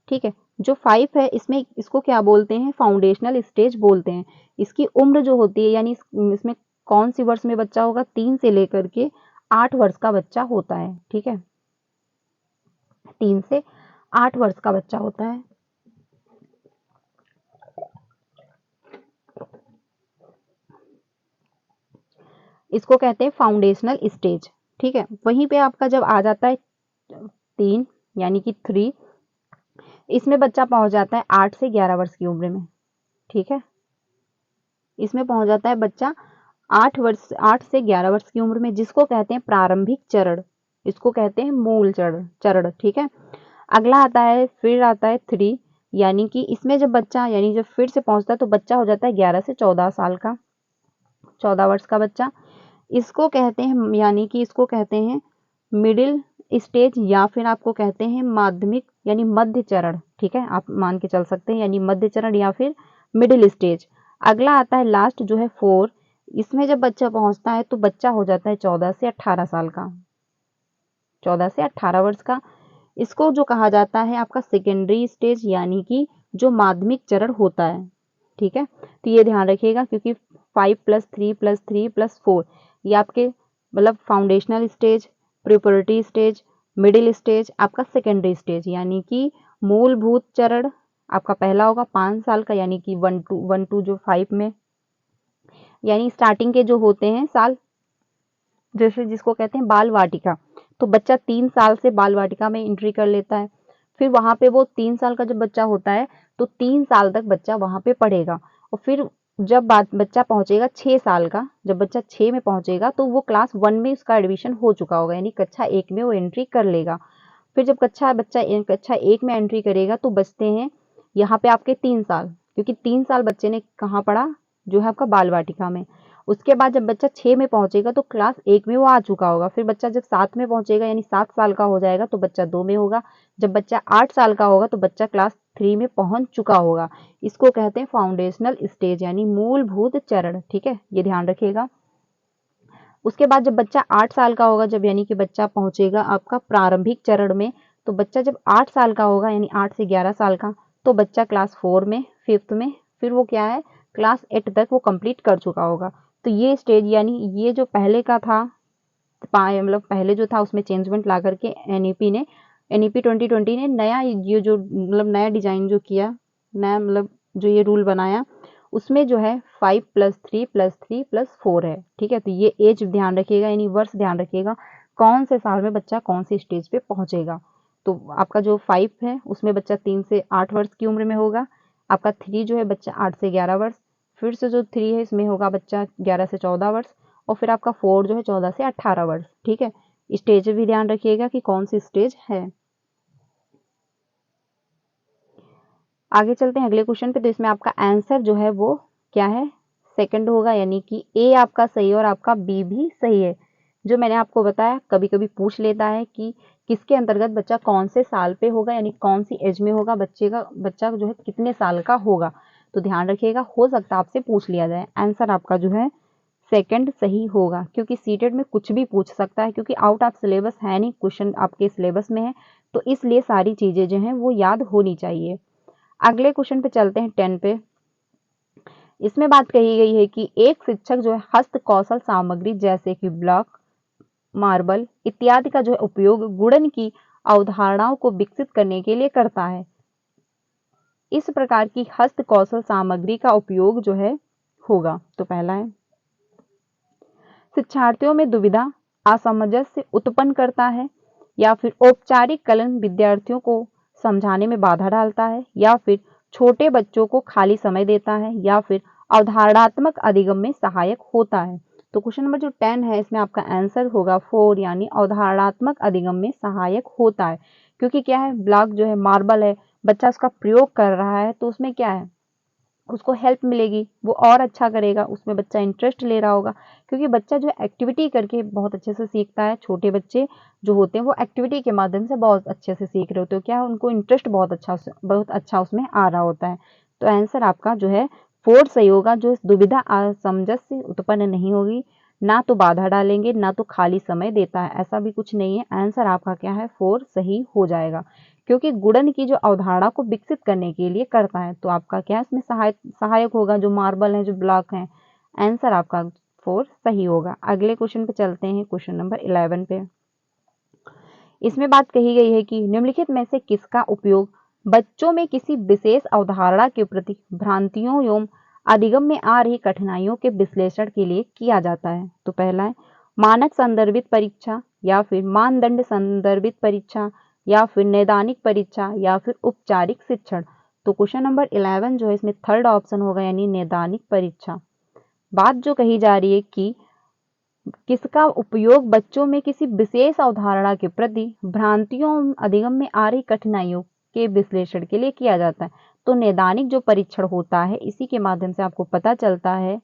ठीक है। जो 5 है इसमें इसको क्या बोलते हैं, फाउंडेशनल स्टेज बोलते हैं। इसकी उम्र जो होती है यानी इसमें कौन सी वर्ष में बच्चा होगा, 3 से लेकर के 8 वर्ष का बच्चा होता है, ठीक है। 3 से 8 वर्ष का बच्चा होता है। इसको कहते हैं फाउंडेशनल स्टेज, ठीक है। वहीं पे आपका जब आ जाता है 3 यानी कि 3, इसमें बच्चा पहुंच जाता है 8 से 11 वर्ष की उम्र में, ठीक है। इसमें पहुंच जाता है बच्चा 8 से 11 वर्ष की उम्र में, जिसको कहते हैं प्रारंभिक चरण, इसको कहते हैं मूल चरण, ठीक है। अगला आता है, फिर आता है 3, यानी कि इसमें जब बच्चा यानी जब फिर से पहुंचता है तो बच्चा हो जाता है 11 से 14 साल का, 14 वर्ष का बच्चा। इसको कहते हैं यानी कि इसको कहते हैं मिडिल स्टेज, या फिर आपको कहते हैं माध्यमिक यानी मध्य चरण, ठीक है। आप मान के चल सकते हैं यानी मध्य चरण या फिर मिडिल स्टेज। अगला आता है लास्ट जो है 4, इसमें जब बच्चा पहुंचता है तो बच्चा हो जाता है 14 से 18 साल का, 14 से 18 वर्ष का। इसको जो कहा जाता है आपका सेकेंडरी स्टेज, यानी कि जो माध्यमिक चरण होता है, ठीक है, तो ये ध्यान रखिएगा क्योंकि 5 + 3 + 3 + 4 ये आपके मतलब foundational stage, preparatory stage, middle stage, आपका सेकेंडरी स्टेज, यानी कि मूलभूत चरण आपका पहला होगा 5 साल का, यानी कि 1 to जो 5 में, यानी स्टार्टिंग के जो होते हैं साल, जैसे जिसको कहते हैं बाल वाटिका, तो बच्चा 3 साल से बाल वाटिका में एंट्री कर लेता है। फिर वहां पे वो 3 साल का जब बच्चा होता है तो 3 साल तक बच्चा वहां पे पढ़ेगा, और फिर जब बच्चा पहुंचेगा 6 साल का, जब बच्चा 6 में पहुंचेगा तो वो क्लास 1 में उसका एडमिशन हो चुका होगा, यानी कक्षा 1 में वो एंट्री कर लेगा। फिर जब कक्षा 1 में एंट्री करेगा तो बचते हैं यहाँ पे आपके 3 साल, क्योंकि 3 साल बच्चे ने कहाँ पढ़ा, जो है आपका बाल वाटिका में। उसके बाद जब बच्चा 6 में पहुंचेगा तो क्लास 1 में वो आ चुका होगा। फिर बच्चा जब 7 में पहुंचेगा यानी 7 साल का हो जाएगा तो बच्चा 2 में होगा। जब बच्चा 8 साल का होगा तो बच्चा क्लास 3 में पहुंच चुका होगा। इसको कहते हैं फाउंडेशनल स्टेज यानी मूलभूत चरण। ठीक है, ये ध्यान रखिएगा। उसके बाद जब बच्चा 8 साल का होगा, जब यानी कि बच्चा पहुंचेगा आपका प्रारंभिक चरण में, तो बच्चा जब 8 साल का होगा यानी 8 से 11 साल का, तो बच्चा क्लास 4 में, 5th में, फिर वो क्या है क्लास 8 तक वो कंप्लीट कर चुका होगा। तो ये स्टेज यानी ये जो पहले का था, मतलब पहले जो था उसमें चेंजमेंट ला करके एनईपी 2020 ने नया ये जो मतलब नया डिजाइन जो किया, नया मतलब जो ये रूल बनाया, उसमें जो है 5 + 3 + 3 + 4 है। ठीक है, तो ये एज ध्यान रखिएगा, यानी वर्ष ध्यान रखिएगा कौन से साल में बच्चा कौन सी स्टेज पे पहुंचेगा। तो आपका जो 5 है उसमें बच्चा 3 से 8 वर्ष की उम्र में होगा। आपका 3 जो है बच्चा 8 से 11 वर्ष, फिर से जो 3 है इसमें होगा बच्चा 11 से 14 वर्ष, और फिर आपका 4 जो है 14 से 18 वर्ष। ठीक है, स्टेज भी ध्यान रखिएगा कि कौन सी स्टेज है। आगे चलते हैं अगले क्वेश्चन पे। तो इसमें आपका आंसर जो है वो क्या है, सेकंड होगा, यानी कि ए आपका सही है और आपका बी भी सही है। जो मैंने आपको बताया कभी कभी पूछ लेता है कि किसके अंतर्गत बच्चा कौन से साल पे होगा, यानी कौन सी एज में होगा, बच्चा जो है कितने साल का होगा। तो ध्यान रखिएगा, हो सकता है आपसे पूछ लिया जाए। आंसर आपका जो है सेकंड सही होगा, क्योंकि सीटेट में कुछ भी पूछ सकता है, क्योंकि आउट ऑफ सिलेबस है नहीं, क्वेश्चन आपके सिलेबस में है, तो इसलिए सारी चीजें जो हैं वो याद होनी चाहिए। अगले क्वेश्चन पे चलते हैं 10 पे। इसमें बात कही गई है कि एक शिक्षक जो है हस्त कौशल सामग्री जैसे कि ब्लॉक, मार्बल इत्यादि का जो है उपयोग गुणन की अवधारणाओं को विकसित करने के लिए करता है। इस प्रकार की हस्त कौशल सामग्री का उपयोग जो है होगा। तो पहला है, शिक्षार्थियों में दुविधा असमंजस उत्पन्न करता है, या फिर औपचारिक कलन विद्यार्थियों को समझाने में बाधा डालता है, या फिर छोटे बच्चों को खाली समय देता है, या फिर अवधारणात्मक अधिगम में सहायक होता है। तो क्वेश्चन नंबर जो 10 है इसमें आपका आंसर होगा 4, यानी अवधारणात्मक अधिगम में सहायक होता है। क्योंकि क्या है, ब्लॉक जो है, मार्बल है, बच्चा उसका प्रयोग कर रहा है तो उसमें क्या है, उसको हेल्प मिलेगी, वो और अच्छा करेगा, उसमें बच्चा इंटरेस्ट ले रहा होगा। क्योंकि बच्चा जो एक्टिविटी करके बहुत अच्छे से सीखता है। छोटे बच्चे जो होते हैं वो एक्टिविटी के माध्यम से बहुत अच्छे से सीख रहे होते हो, क्या है उनको इंटरेस्ट बहुत अच्छा उसमें आ रहा होता है। तो आंसर आपका जो है 4 सही होगा। जो दुविधा असमंजस से उत्पन्न नहीं होगी, ना तो बाधा डालेंगे ना तो खाली समय देता है, ऐसा भी कुछ नहीं है। आंसर आपका क्या है 4 सही हो जाएगा, क्योंकि गुणन की जो अवधारणा को विकसित करने के लिए करता है। तो आपका क्या इसमें सहायक होगा, जो मार्बल है, जो ब्लॉक है। आंसर आपका 4 सही होगा। अगले क्वेश्चन पे चलते हैं, क्वेश्चन नंबर 11 पे। इसमें बात कही गई है कि निम्नलिखित में से किसका उपयोग बच्चों में किसी विशेष अवधारणा के प्रति भ्रांतियों एवं अधिगम में आ रही कठिनाइयों के विश्लेषण के लिए किया जाता है। तो पहला है मानक संदर्भित परीक्षा, या फिर मानदंड संदर्भित परीक्षा, या फिर नैदानिक परीक्षा, या फिर औपचारिक शिक्षण। तो क्वेश्चन नंबर 11 जो है इसमें थर्ड ऑप्शन होगा, यानी नैदानिक परीक्षा। बात जो कही जा रही है कि किसका उपयोग बच्चों में किसी विशेष अवधारणा के प्रति भ्रांतियों अधिगम में आ रही कठिनाइयों के विश्लेषण के लिए किया जाता है। तो नैदानिक जो परीक्षण होता है इसी के माध्यम से आपको पता चलता है,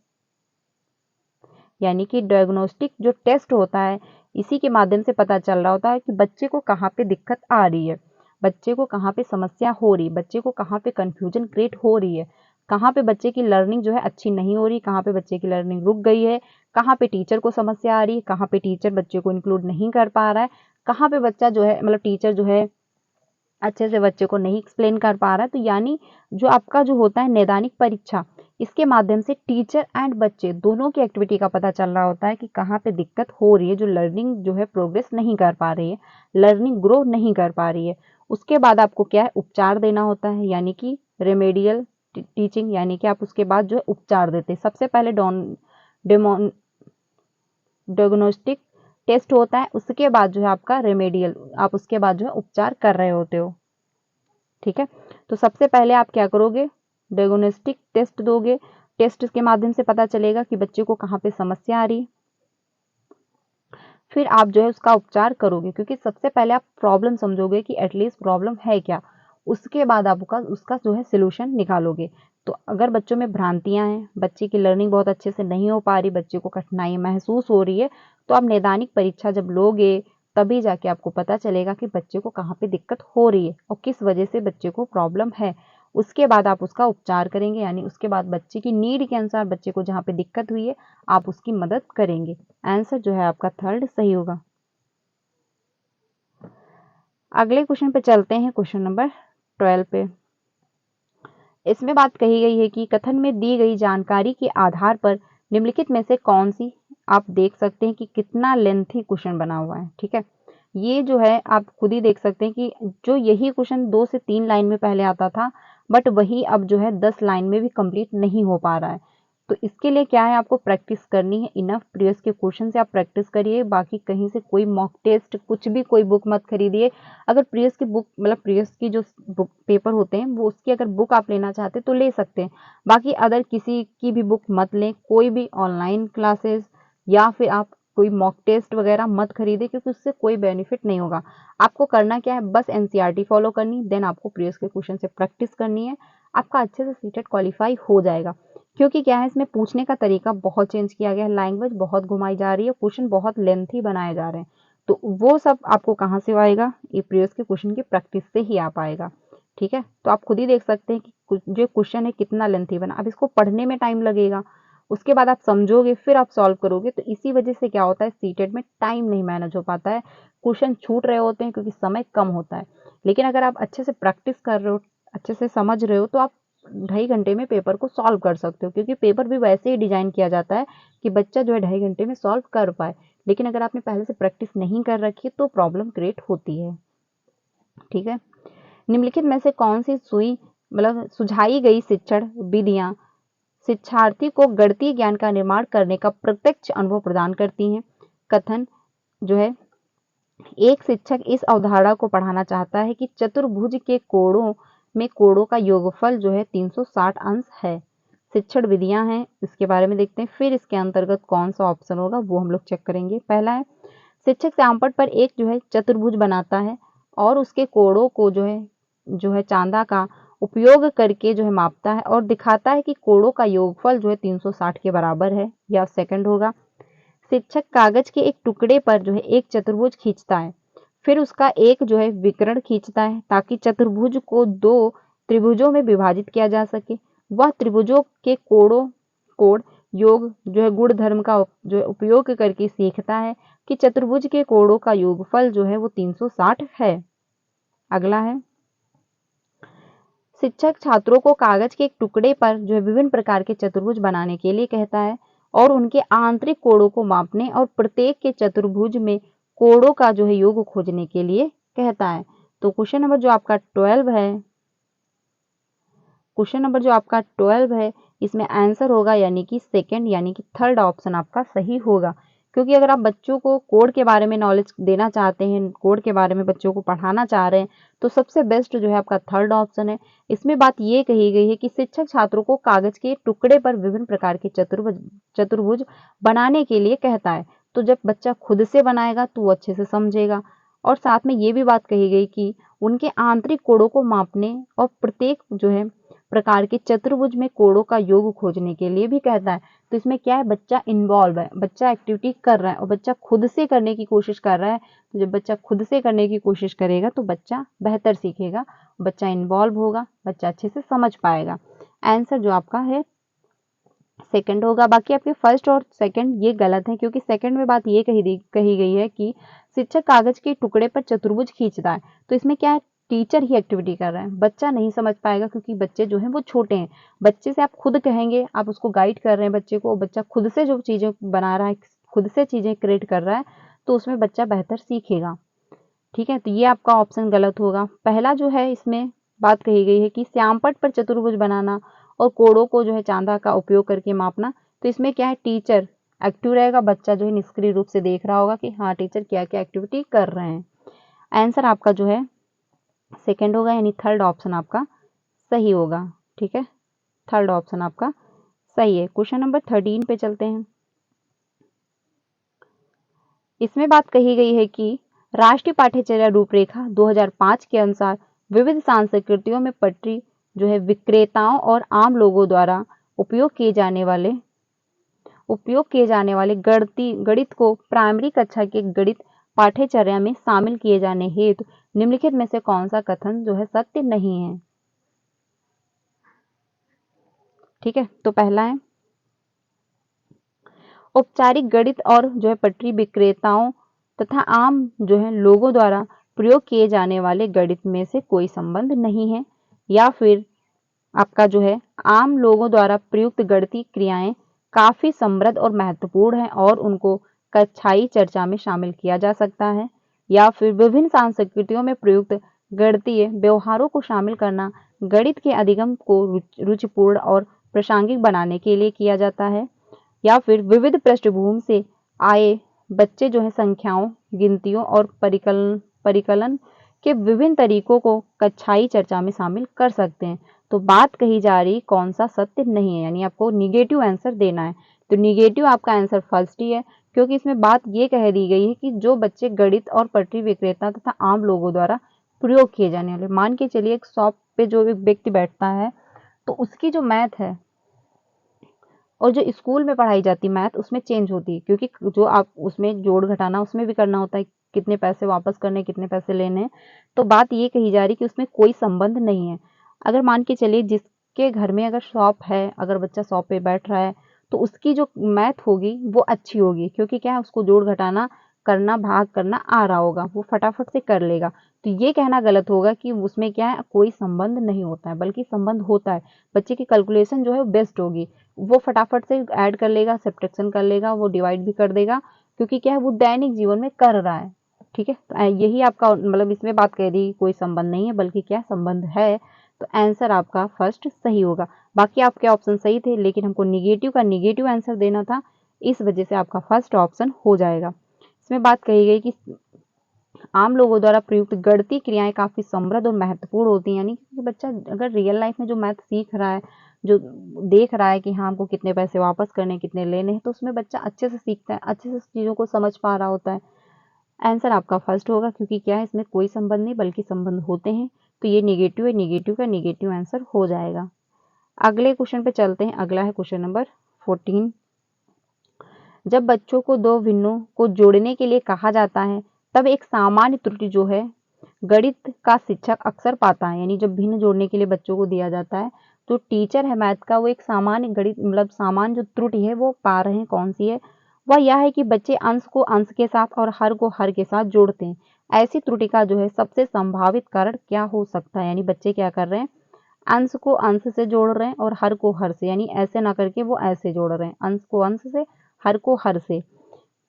यानी कि डायग्नोस्टिक जो टेस्ट होता है इसी के माध्यम से पता चल रहा होता है कि बच्चे को कहाँ पे दिक्कत आ रही है, बच्चे को कहाँ पे समस्या हो रही है, बच्चे को कहाँ पे कंफ्यूजन क्रिएट हो रही है, कहाँ पे बच्चे की लर्निंग जो है अच्छी नहीं हो रही, कहाँ पे बच्चे की लर्निंग रुक गई है, कहाँ पे टीचर को समस्या आ रही है, कहाँ पे टीचर बच्चे को इंक्लूड नहीं कर पा रहा है, कहाँ पे बच्चा जो है मतलब टीचर जो है अच्छे से बच्चे को नहीं एक्सप्लेन कर पा रहा है, तो यानी जो आपका जो होता है नैदानिक परीक्षा, इसके माध्यम से टीचर एंड बच्चे दोनों की एक्टिविटी का पता चल रहा होता है कि कहाँ पे दिक्कत हो रही है, जो लर्निंग जो है प्रोग्रेस नहीं कर पा रही है, लर्निंग ग्रो नहीं कर पा रही है। उसके बाद आपको क्या है, उपचार देना होता है, यानी कि रेमेडियल टीचिंग, यानी कि आप उसके बाद जो है उपचार देते हैं। सबसे पहले डायग्नोस्टिक टेस्ट होता है, उसके बाद जो है आपका रेमेडियल, आप उसके बाद जो है उपचार कर रहे होते हो। ठीक है, तो सबसे पहले आप क्या करोगे, डायग्नोस्टिक टेस्ट दोगे। टेस्ट के माध्यम से पता चलेगा कि बच्चे को कहाँ पे समस्या आ रही है, फिर आप जो है उसका उपचार करोगे, क्योंकि सबसे पहले आप प्रॉब्लम समझोगे कि एटलीस्ट प्रॉब्लम है क्या, उसके बाद आप उसका जो है सोल्यूशन निकालोगे। तो अगर बच्चों में भ्रांतियां हैं, बच्चे की लर्निंग बहुत अच्छे से नहीं हो पा रही, बच्चे को कठिनाई महसूस हो रही है, तो आप नैदानिक परीक्षा जब लोगे तभी जाके आपको पता चलेगा कि बच्चे को कहाँ पे दिक्कत हो रही है और किस वजह से बच्चे को प्रॉब्लम है। उसके बाद आप उसका उपचार करेंगे, यानी उसके बाद बच्चे की नीड के अनुसार बच्चे को जहाँ पे दिक्कत हुई है आप उसकी मदद करेंगे। आंसर जो है आपका थर्ड सही होगा। अगले क्वेश्चन पे चलते हैं, क्वेश्चन नंबर 12 पे। इसमें बात कही गई है कि कथन में दी गई जानकारी के आधार पर निम्नलिखित में से कौन सी, आप देख सकते हैं कि कितना लेंथी क्वेश्चन बना हुआ है। ठीक है, ये जो है आप खुद ही देख सकते हैं कि जो यही क्वेश्चन 2 से 3 लाइन में पहले आता था, बट वही अब जो है 10 लाइन में भी कंप्लीट नहीं हो पा रहा है। तो इसके लिए क्या है, आपको प्रैक्टिस करनी है, इनफ प्रीवियस के क्वेश्चन से आप प्रैक्टिस करिए, बाकी कहीं से कोई मॉक टेस्ट कुछ भी कोई बुक मत खरीदिए। अगर प्रीवियस की बुक मतलब प्रीवियस की जो बुक पेपर होते हैं वो उसकी अगर बुक आप लेना चाहते हैं तो ले सकते हैं, बाकी अदर किसी की भी बुक मत लें, कोई भी ऑनलाइन क्लासेस या फिर आप कोई मॉक टेस्ट वगैरह मत खरीदे, क्योंकि उससे कोई बेनिफिट नहीं होगा। आपको करना क्या है, बस एनसीईआरटी फॉलो करनी, देन आपको प्रीवियस के क्वेश्चन से प्रैक्टिस करनी है, आपका अच्छे से सीटेट क्वालिफाई हो जाएगा। क्योंकि क्या है, इसमें पूछने का तरीका बहुत चेंज किया गया है, लैंग्वेज बहुत घुमाई जा रही है, क्वेश्चन बहुत लेंथी बनाए जा रहे हैं, तो वो सब आपको कहाँ से आएगा, ये प्रीवियस के क्वेश्चन की प्रैक्टिस से ही आ पाएगा। ठीक है, तो आप खुद ही देख सकते हैं कि जो क्वेश्चन है कितना लेंथी बना। अब इसको पढ़ने में टाइम लगेगा, उसके बाद आप समझोगे, फिर आप सॉल्व करोगे, तो इसी वजह से क्या होता है, सीटेट में टाइम नहीं मैनेज हो पाता है, क्वेश्चन छूट रहे होते हैं क्योंकि समय कम होता है। लेकिन अगर आप अच्छे से प्रैक्टिस कर रहे हो, अच्छे से समझ रहे हो, तो आप 2.5 घंटे में पेपर को सॉल्व कर सकते हो, क्योंकि पेपर भी वैसे ही डिजाइन किया जाता है कि बच्चा जो है 2.5 घंटे में सॉल्व कर पाए। लेकिन अगर आपने पहले से प्रैक्टिस नहीं कर रखी है तो प्रॉब्लम क्रिएट होती है। ठीक है, निम्नलिखित में से कौन सी सुझाई गई शिक्षण विधियां शिक्षार्थी को गणितीय ज्ञान का निर्माण करने का प्रत्यक्ष अनुभव प्रदान करती हैं। कथन जो है, एक शिक्षक इस अवधारणा को पढ़ाना चाहता है कि चतुर्भुज के कोणों में कोणों का योगफल जो है 360 अंश है। शिक्षण विधियां हैं, इसके बारे में देखते हैं, फिर इसके अंतर्गत कौन सा ऑप्शन होगा वो हम लोग चेक करेंगे। पहला है, शिक्षक श्यामपट्ट पर एक जो है चतुर्भुज बनाता है और उसके कोणों को जो है चांदा का उपयोग करके जो है मापता है और दिखाता है कि कोणों का योगफल जो है 360 के बराबर है। या सेकंड होगा, शिक्षक कागज के एक टुकड़े पर जो है एक चतुर्भुज खींचता है, फिर उसका एक जो है विकर्ण खींचता है ताकि चतुर्भुज को 2 त्रिभुजों में विभाजित किया जा सके। वह त्रिभुजों के कोण योग जो है गुण धर्म का जो है उपयोग करके सीखता है कि चतुर्भुज के कोणों का योगफल जो है वो 360 है। अगला है, शिक्षक छात्रों को कागज के एक टुकड़े पर जो है विभिन्न प्रकार के चतुर्भुज बनाने के लिए कहता है और उनके आंतरिक कोणों को मापने और प्रत्येक के चतुर्भुज में कोणों का जो है योग खोजने के लिए कहता है। तो क्वेश्चन नंबर जो आपका 12 है, इसमें आंसर होगा यानी कि सेकंड, यानी कि थर्ड ऑप्शन आपका सही होगा। क्योंकि अगर आप बच्चों को कोड के बारे में नॉलेज देना चाहते हैं, कोड के बारे में बच्चों को पढ़ाना चाह रहे हैं, तो सबसे बेस्ट जो है आपका थर्ड ऑप्शन है। इसमें बात ये कही गई है कि शिक्षक छात्रों को कागज के टुकड़े पर विभिन्न प्रकार के चतुर्भुज बनाने के लिए कहता है। तो जब बच्चा खुद से बनाएगा तो वो अच्छे से समझेगा। और साथ में ये भी बात कही गई कि उनके आंतरिक कोणों को मापने और प्रत्येक जो है प्रकार के चतुर्भुज में कोणों का योग खोजने के लिए भी कहता है। तो इसमें क्या है, बच्चा इन्वॉल्व है, बच्चा एक्टिविटी कर रहा है और बच्चा खुद से करने की कोशिश कर रहा है। तो जब बच्चा खुद से करने की कोशिश करेगा तो बच्चा बेहतर सीखेगा, बच्चा इन्वॉल्व होगा, बच्चा अच्छे से समझ पाएगा। आंसर जो आपका है सेकंड होगा। बाकी आपके फर्स्ट और सेकंड ये गलत है, क्योंकि सेकंड में बात ये कही गई है कि शिक्षक कागज के टुकड़े पर चतुर्भुज खींचता है। तो इसमें क्या है, टीचर ही एक्टिविटी कर रहा है, बच्चा नहीं समझ पाएगा क्योंकि बच्चे जो हैं वो छोटे हैं। बच्चे से आप खुद कहेंगे, आप उसको गाइड कर रहे हैं बच्चे को, बच्चा खुद से जो चीज़ें बना रहा है, खुद से चीज़ें क्रिएट कर रहा है, तो उसमें बच्चा बेहतर सीखेगा। ठीक है, तो ये आपका ऑप्शन गलत होगा। पहला जो है इसमें बात कही गई है कि श्यामपट्ट पर चतुर्भुज बनाना और कोड़ों को जो है चांदा का उपयोग करके मापना, तो इसमें क्या है, टीचर एक्टिव रहेगा, बच्चा जो है निष्क्रिय रूप से देख रहा होगा कि हाँ टीचर क्या क्या एक्टिविटी कर रहे हैं। आंसर आपका जो है सेकंड होगा, यानी थर्ड ऑप्शन आपका सही होगा। ठीक है, थर्ड ऑप्शन आपका सही है। क्वेश्चन नंबर 13 पे चलते हैं। इसमें बात कही गई है कि राष्ट्रीय पाठ्यचर्या रूपरेखा 2005 के अनुसार विविध संस्कृतियों में पटरी जो है विक्रेताओं और आम लोगों द्वारा उपयोग किए जाने वाले गणित को प्राइमरी कक्षा के गणित पाठ्यचर्या में शामिल किए जाने हेतु निम्नलिखित में से कौन सा कथन जो है सत्य नहीं है। ठीक है, तो पहला है औपचारिक गणित और जो है पटरी विक्रेताओं तथा आम जो है लोगों द्वारा प्रयोग किए जाने वाले गणित में से कोई संबंध नहीं है। या फिर आपका जो है आम लोगों द्वारा प्रयुक्त गणितीय क्रियाएं काफी समृद्ध और महत्वपूर्ण है और उनको कक्षाई चर्चा में शामिल किया जा सकता है। या फिर विभिन्न संस्कृतियों में प्रयुक्त गणितीय व्यवहारों को शामिल करना गणित के अधिगम को रुचिपूर्ण और प्रासंगिक बनाने के लिए किया जाता है। या फिर विविध पृष्ठभूमि से आए बच्चे जो है संख्याओं, गिनतियों और परिकलन के विभिन्न तरीकों को कक्षाई चर्चा में शामिल कर सकते हैं। तो बात कही जा रही कौन सा सत्य नहीं है, यानी आपको निगेटिव आंसर देना है। तो निगेटिव आपका आंसर फर्स्ट ही है, क्योंकि इसमें बात ये कह दी गई है कि जो बच्चे गणित और पटरी विक्रेता तथा आम लोगों द्वारा प्रयोग किए जाने वाले, मान के चलिए एक शॉप पे जो एक व्यक्ति बैठता है तो उसकी जो मैथ है और जो स्कूल में पढ़ाई जाती मैथ उसमें चेंज होती है, क्योंकि जो आप उसमें जोड़ घटाना उसमें भी करना होता है, कितने पैसे वापस करने, कितने पैसे लेने। तो बात ये कही जा रही कि उसमें कोई संबंध नहीं है। अगर मान के चलिए जिसके घर में अगर शॉप है, अगर बच्चा शॉप पे बैठ रहा है तो उसकी जो मैथ होगी वो अच्छी होगी, क्योंकि क्या है उसको जोड़ घटाना करना, भाग करना आ रहा होगा, वो फटाफट से कर लेगा। तो ये कहना गलत होगा कि उसमें क्या है कोई संबंध नहीं होता है, बल्कि संबंध होता है। बच्चे की कैलकुलेशन जो है बेस्ट होगी, वो फटाफट से ऐड कर लेगा, सब्ट्रैक्शन कर लेगा, वो डिवाइड भी कर देगा, क्योंकि क्या है वो दैनिक जीवन में कर रहा है। ठीक है, तो यही आपका मतलब इसमें बात कह दी कोई संबंध नहीं है, बल्कि क्या संबंध है। तो आंसर आपका फर्स्ट सही होगा। बाकी आपके ऑप्शन सही थे, लेकिन हमको निगेटिव का निगेटिव आंसर देना था, इस वजह से आपका फर्स्ट ऑप्शन हो जाएगा। इसमें बात कही गई कि आम लोगों द्वारा प्रयुक्त गणितीय क्रियाएं काफी समृद्ध और महत्वपूर्ण होती हैं, यानी कि बच्चा अगर रियल लाइफ में जो मैथ सीख रहा है, जो देख रहा है कि हाँ हमको कितने पैसे वापस करने, कितने लेने हैं, तो उसमें बच्चा अच्छे से सीखता है, अच्छे से चीजों को समझ पा रहा होता है। आंसर आपका फर्स्ट होगा, क्योंकि क्या है इसमें कोई संबंध नहीं बल्कि संबंध होते हैं। तो ये निगेटिव है, निगेटिव का निगेटिव आंसर हो जाएगा। अगले क्वेश्चन पे चलते हैं। अगला है क्वेश्चन नंबर 14। जब बच्चों को दो भिन्नों को जोड़ने के लिए कहा जाता है तब एक सामान्य त्रुटि जो है गणित का शिक्षक अक्सर पाता है, यानी जब भिन्न जोड़ने के लिए बच्चों को दिया जाता है तो टीचर है मैथ का, वो एक सामान्य गणित मतलब सामान्य जो त्रुटि है वो पा रहे हैं। कौन सी है? वह यह है कि बच्चे अंश को अंश के साथ और हर को हर के साथ जोड़ते हैं। ऐसी त्रुटि का जो है सबसे संभावित कारण क्या हो सकता है? यानी बच्चे क्या कर रहे हैं, अंश को अंश से जोड़ रहे हैं और हर को हर से, यानी ऐसे ना करके वो ऐसे जोड़ रहे हैं, अंश को अंश से, हर को हर से।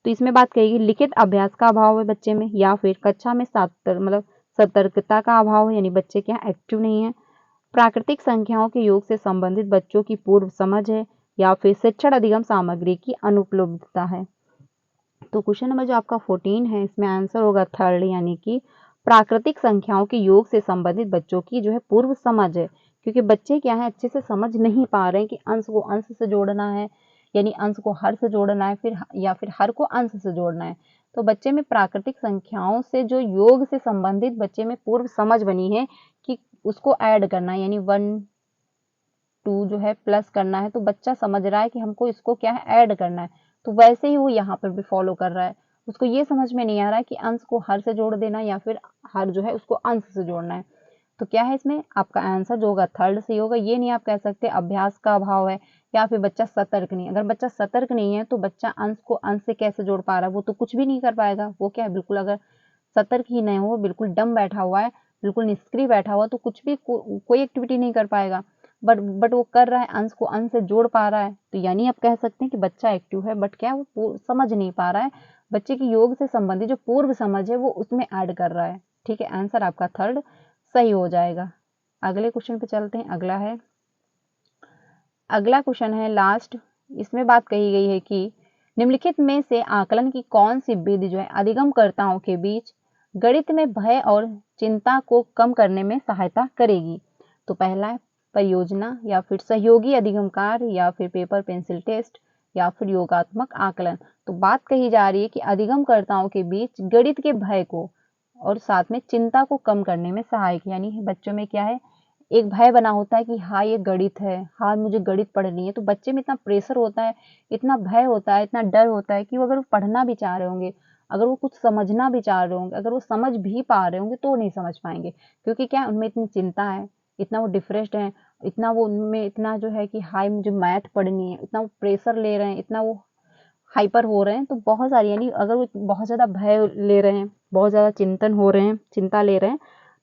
तो इसमें बात करेगी लिखित अभ्यास का अभाव है बच्चे में, या फिर कक्षा में सतर्कता का अभाव है, यानी बच्चे क्या एक्टिव नहीं है, प्राकृतिक संख्याओं के योग से संबंधित बच्चों की पूर्व समझ है, या फिर शिक्षण अधिगम सामग्री की अनुपलब्धता है। तो क्वेश्चन नंबर जो आपका 14 है इसमें आंसर होगा थर्ड, यानी कि प्राकृतिक संख्याओं के योग से संबंधित बच्चों की जो है पूर्व समझ है, क्योंकि बच्चे क्या है अच्छे से समझ नहीं पा रहे हैं कि अंश को अंश से जोड़ना है, यानी अंश को हर से जोड़ना है, फिर या फिर हर को अंश से जोड़ना है। तो बच्चे में प्राकृतिक संख्याओं से जो योग से संबंधित बच्चे में पूर्व समझ बनी है कि उसको ऐड करना है, यानी 1 2 जो है प्लस करना है, तो बच्चा समझ रहा है कि हमको इसको क्या है ऐड करना है। तो वैसे ही वो यहाँ पर भी फॉलो कर रहा है। उसको ये समझ में नहीं आ रहा है कि अंश को हर से जोड़ देना या फिर हर जो है उसको अंश से जोड़ना है। तो क्या है इसमें आपका आंसर जो होगा थर्ड सही होगा। ये नहीं आप कह सकते अभ्यास का अभाव है या फिर बच्चा सतर्क नहीं। अगर बच्चा सतर्क नहीं है तो बच्चा अंश को अंश से कैसे जोड़ पा रहा है? वो तो कुछ भी नहीं कर पाएगा। वो क्या है बिल्कुल, अगर सतर्क ही नहीं हो, बिल्कुल डम बैठा हुआ है, बिल्कुल निष्क्रिय बैठा हुआ तो कुछ भी कोई एक्टिविटी नहीं कर पाएगा, बट वो कर रहा है, अंश को अंश से जोड़ पा रहा है, तो यानी आप कह सकते हैं कि बच्चा एक्टिव है, बट क्या वो समझ नहीं पा रहा है, बच्चे की योग से संबंधित जो पूर्व समझ है वो उसमें ऐड कर रहा है। ठीक है, आंसर आपका थर्ड सही हो जाएगा। अगले क्वेश्चन पे चलते हैं। अगला क्वेश्चन है लास्ट। इसमें बात कही गई है कि निम्नलिखित में से आकलन की कौन सी विधि जो है अधिगमकर्ताओं के बीच गणित में भय और चिंता को कम करने में सहायता करेगी। तो पहला है परियोजना, या फिर सहयोगी अधिगमकार, या फिर पेपर पेंसिल टेस्ट, या फिर योगात्मक आकलन। तो बात कही जा रही है कि अधिगमकर्ताओं के बीच गणित के भय को और साथ में चिंता को कम करने में सहायक, यानी बच्चों में क्या है, एक भय बना होता है कि हाँ ये गणित है, हाँ मुझे गणित पढ़नी है, तो बच्चे में इतना प्रेशर होता है, इतना भय होता है, इतना डर होता है कि वो अगर वो पढ़ना भी चाह रहे होंगे, अगर वो कुछ समझना भी चाह रहे होंगे, अगर वो समझ भी पा रहे होंगे तो नहीं समझ पाएंगे, क्योंकि क्या उनमें इतनी चिंता है, इतना वो डिप्रेस्ड है, इतना वो उनमें इतना जो है कि हाय मुझे मैथ पढ़नी है, इतना वो प्रेशर ले रहे हैं, इतना वो हाइपर हो रहे हैं। तो बहुत सारी, यानी अगर वो बहुत ज़्यादा भय ले रहे हैं, बहुत ज़्यादा चिंतन हो रहे हैं, चिंता ले रहे हैं,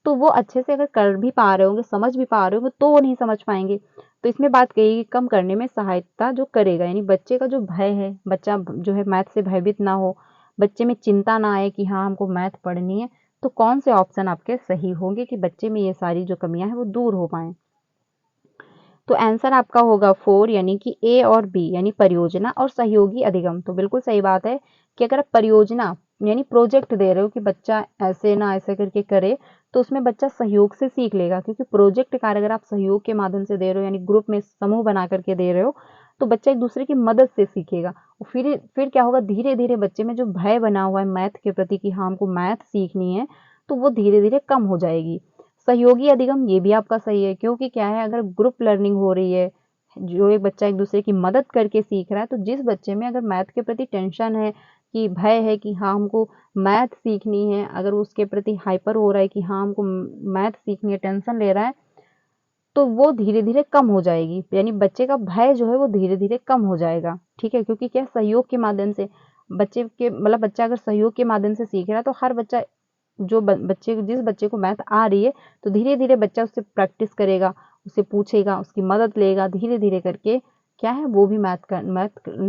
तो वो अच्छे से अगर कर भी पा रहे होंगे, समझ भी पा रहे होंगे, तो वो नहीं समझ पाएंगे। तो इसमें बात कही कि कम करने में सहायता जो करेगा, यानी बच्चे का जो भय है, बच्चा जो है मैथ से भयभीत ना हो, बच्चे में चिंता ना आए कि हाँ हमको मैथ पढ़नी है, तो कौन से ऑप्शन आपके सही होंगे कि बच्चे में ये सारी जो कमियां हैं वो दूर हो पाए। तो आंसर आपका होगा 4, यानी कि ए और बी, यानी परियोजना और सहयोगी अधिगम। तो बिल्कुल सही बात है कि अगर आप परियोजना यानी प्रोजेक्ट दे रहे हो कि बच्चा ऐसे ना ऐसे करके करे, तो उसमें बच्चा सहयोग से सीख लेगा, क्योंकि प्रोजेक्ट कार्य अगर आप सहयोग के माध्यम से दे रहे हो, यानी ग्रुप में समूह बना करके दे रहे हो, तो बच्चा एक दूसरे की मदद से सीखेगा। फिर क्या होगा, धीरे धीरे बच्चे में जो भय बना हुआ है मैथ के प्रति कि हाँ हमको मैथ सीखनी है, तो वो धीरे धीरे कम हो जाएगी। सहयोगी अधिगम ये भी आपका सही है, क्योंकि क्या है, अगर ग्रुप लर्निंग हो रही है, जो एक बच्चा एक दूसरे की मदद करके सीख रहा है, तो जिस बच्चे में अगर मैथ के प्रति टेंशन है, कि भय है कि हाँ हमको मैथ सीखनी है, अगर उसके प्रति हाइपर हो रहा है कि हाँ हमको मैथ सीखनी है, टेंशन ले रहा है, तो वो धीरे धीरे कम हो जाएगी, यानी बच्चे का भय जो है वो धीरे धीरे कम हो जाएगा। ठीक है, क्योंकि क्या सहयोग के माध्यम से बच्चा अगर सहयोग के माध्यम से सीख रहा है, तो हर बच्चा जिस बच्चे को मैथ आ रही है, तो धीरे धीरे बच्चा उससे प्रैक्टिस करेगा, उससे पूछेगा, उसकी मदद लेगा, धीरे धीरे करके क्या है वो भी मैथ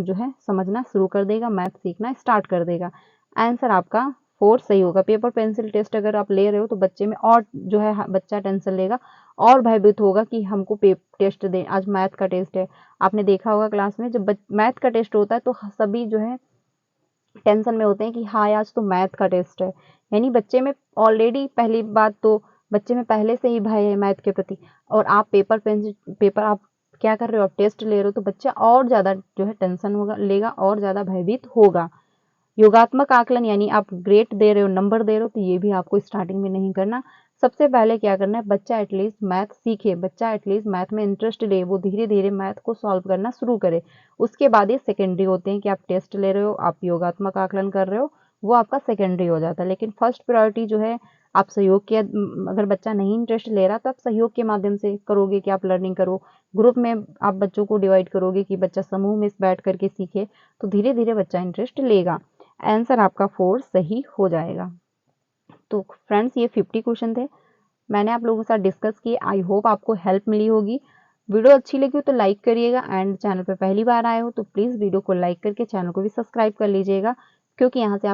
जो है समझना शुरू कर देगा, मैथ सीखना स्टार्ट कर देगा। आंसर आपका 4 सही होगा। पेपर पेंसिल टेस्ट अगर आप ले रहे हो, तो बच्चे में और जो है बच्चा टेंशन लेगा और भयभीत होगा कि हमको टेस्ट दें, आज मैथ का टेस्ट है। आपने देखा होगा क्लास में जब मैथ का टेस्ट होता है, तो सभी जो है टेंशन में होते हैं कि हाँ आज तो मैथ का टेस्ट है, यानी बच्चे में ऑलरेडी पहली बात तो बच्चे में पहले से ही भय है मैथ के प्रति, और आप पेपर आप क्या कर रहे हो, आप टेस्ट ले रहे हो, तो बच्चा और ज़्यादा जो है टेंशन होगा, लेगा और ज़्यादा भयभीत होगा। योगात्मक आकलन यानी आप ग्रेड दे रहे हो, नंबर दे रहे हो, तो ये भी आपको स्टार्टिंग में नहीं करना। सबसे पहले क्या करना है, बच्चा एटलीस्ट मैथ सीखे, बच्चा एटलीस्ट मैथ में इंटरेस्ट ले, वो धीरे धीरे मैथ को सॉल्व करना शुरू करे। उसके बाद ये सेकेंडरी होते हैं कि आप टेस्ट ले रहे हो, आप योगात्मक आकलन कर रहे हो, वो आपका सेकेंडरी हो जाता है। लेकिन फर्स्ट प्रायोरिटी जो है, आप सहयोग के अगर बच्चा नहीं इंटरेस्ट ले रहा, तो आप सहयोग के माध्यम से करोगे कि आप लर्निंग करो, ग्रुप में आप बच्चों को डिवाइड करोगे कि बच्चा समूह में बैठ करके सीखे, तो धीरे धीरे बच्चा इंटरेस्ट लेगा। आंसर आपका 4 सही हो जाएगा। तो फ्रेंड्स ये 50 क्वेश्चन थे, मैंने आप लोगों के साथ डिस्कस किए। आई होप आपको हेल्प मिली होगी। वीडियो अच्छी लगी हो तो लाइक करिएगा, एंड चैनल पर पहली बार आए हो तो प्लीज़ वीडियो को लाइक करके चैनल को भी सब्सक्राइब कर लीजिएगा, क्योंकि यहाँ से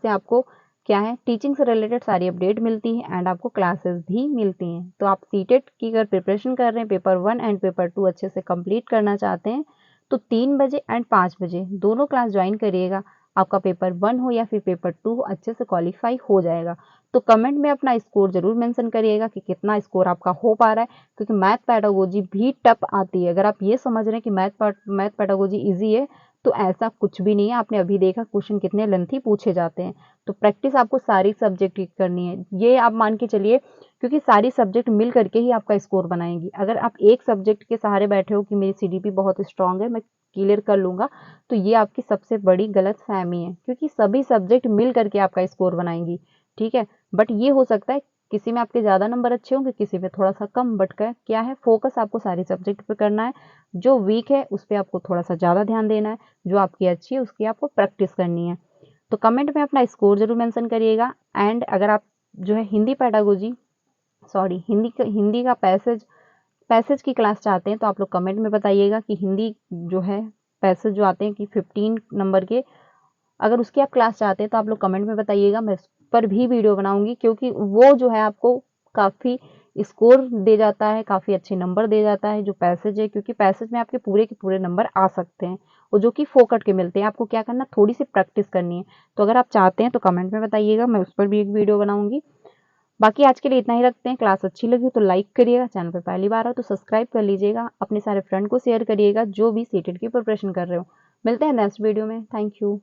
आपको क्या है, टीचिंग से रिलेटेड सारी अपडेट मिलती है, एंड आपको क्लासेस भी मिलती हैं। तो आप सीटेट की अगर प्रिपरेशन कर रहे हैं, पेपर 1 एंड पेपर 2 अच्छे से कंप्लीट करना चाहते हैं, तो 3 बजे एंड 5 बजे दोनों क्लास ज्वाइन करिएगा। आपका पेपर 1 हो या फिर पेपर 2 अच्छे से क्वालिफाई हो जाएगा। तो कमेंट में अपना स्कोर जरूर मेंशन करिएगा कि कितना स्कोर आपका हो पा रहा है, क्योंकि मैथ पेडागोजी भी टफ आती है। अगर आप ये समझ रहे हैं कि मैथ पेडागोजी इजी है, तो ऐसा कुछ भी नहीं है। आपने अभी देखा क्वेश्चन कितने लेंथी पूछे जाते हैं। तो प्रैक्टिस आपको सारी सब्जेक्ट की करनी है, ये आप मान के चलिए, क्योंकि सारी सब्जेक्ट मिल करके ही आपका स्कोर बनाएंगी। अगर आप एक सब्जेक्ट के सहारे बैठे हो कि मेरी सीडीपी बहुत स्ट्रांग है, मैं क्लियर कर लूंगा, तो ये आपकी सबसे बड़ी गलत फहमी है, क्योंकि सभी सब्जेक्ट मिल करके आपका स्कोर बनाएंगी। ठीक है, बट ये हो सकता है किसी में आपके ज़्यादा नंबर अच्छे होंगे, किसी में थोड़ा सा कम, बट क्या है, फोकस आपको सारी सब्जेक्ट पे करना है। जो वीक है उस पर आपको थोड़ा सा ज़्यादा ध्यान देना है, जो आपकी अच्छी है उसकी आपको प्रैक्टिस करनी है। तो कमेंट में अपना स्कोर जरूर मेंशन करिएगा, एंड अगर आप जो है हिंदी पेडागोजी हिंदी का पैसेज की क्लास चाहते हैं तो आप लोग कमेंट में बताइएगा कि हिंदी जो है पैसेज जो आते हैं कि 15 नंबर के, अगर उसकी आप क्लास चाहते हैं तो आप लोग कमेंट में बताइएगा। मैं उस पर भी वीडियो बनाऊंगी, क्योंकि वो जो है आपको काफ़ी स्कोर दे जाता है, काफ़ी अच्छे नंबर दे जाता है जो पैसेज है, क्योंकि पैसेज में आपके पूरे के पूरे नंबर आ सकते हैं और जो कि फोकट के मिलते हैं। आपको क्या करना, थोड़ी सी प्रैक्टिस करनी है। तो अगर आप चाहते हैं तो कमेंट में बताइएगा, मैं उस पर भी एक वीडियो बनाऊंगी। बाकी आज के लिए इतना ही रखते हैं। क्लास अच्छी लगी हो तो लाइक करिएगा, चैनल पर पहली बार हो तो सब्सक्राइब कर लीजिएगा, अपने सारे फ्रेंड को शेयर करिएगा जो भी सीटेट की प्रिपरेशन कर रहे हो। मिलते हैं नेक्स्ट वीडियो में। Thank you.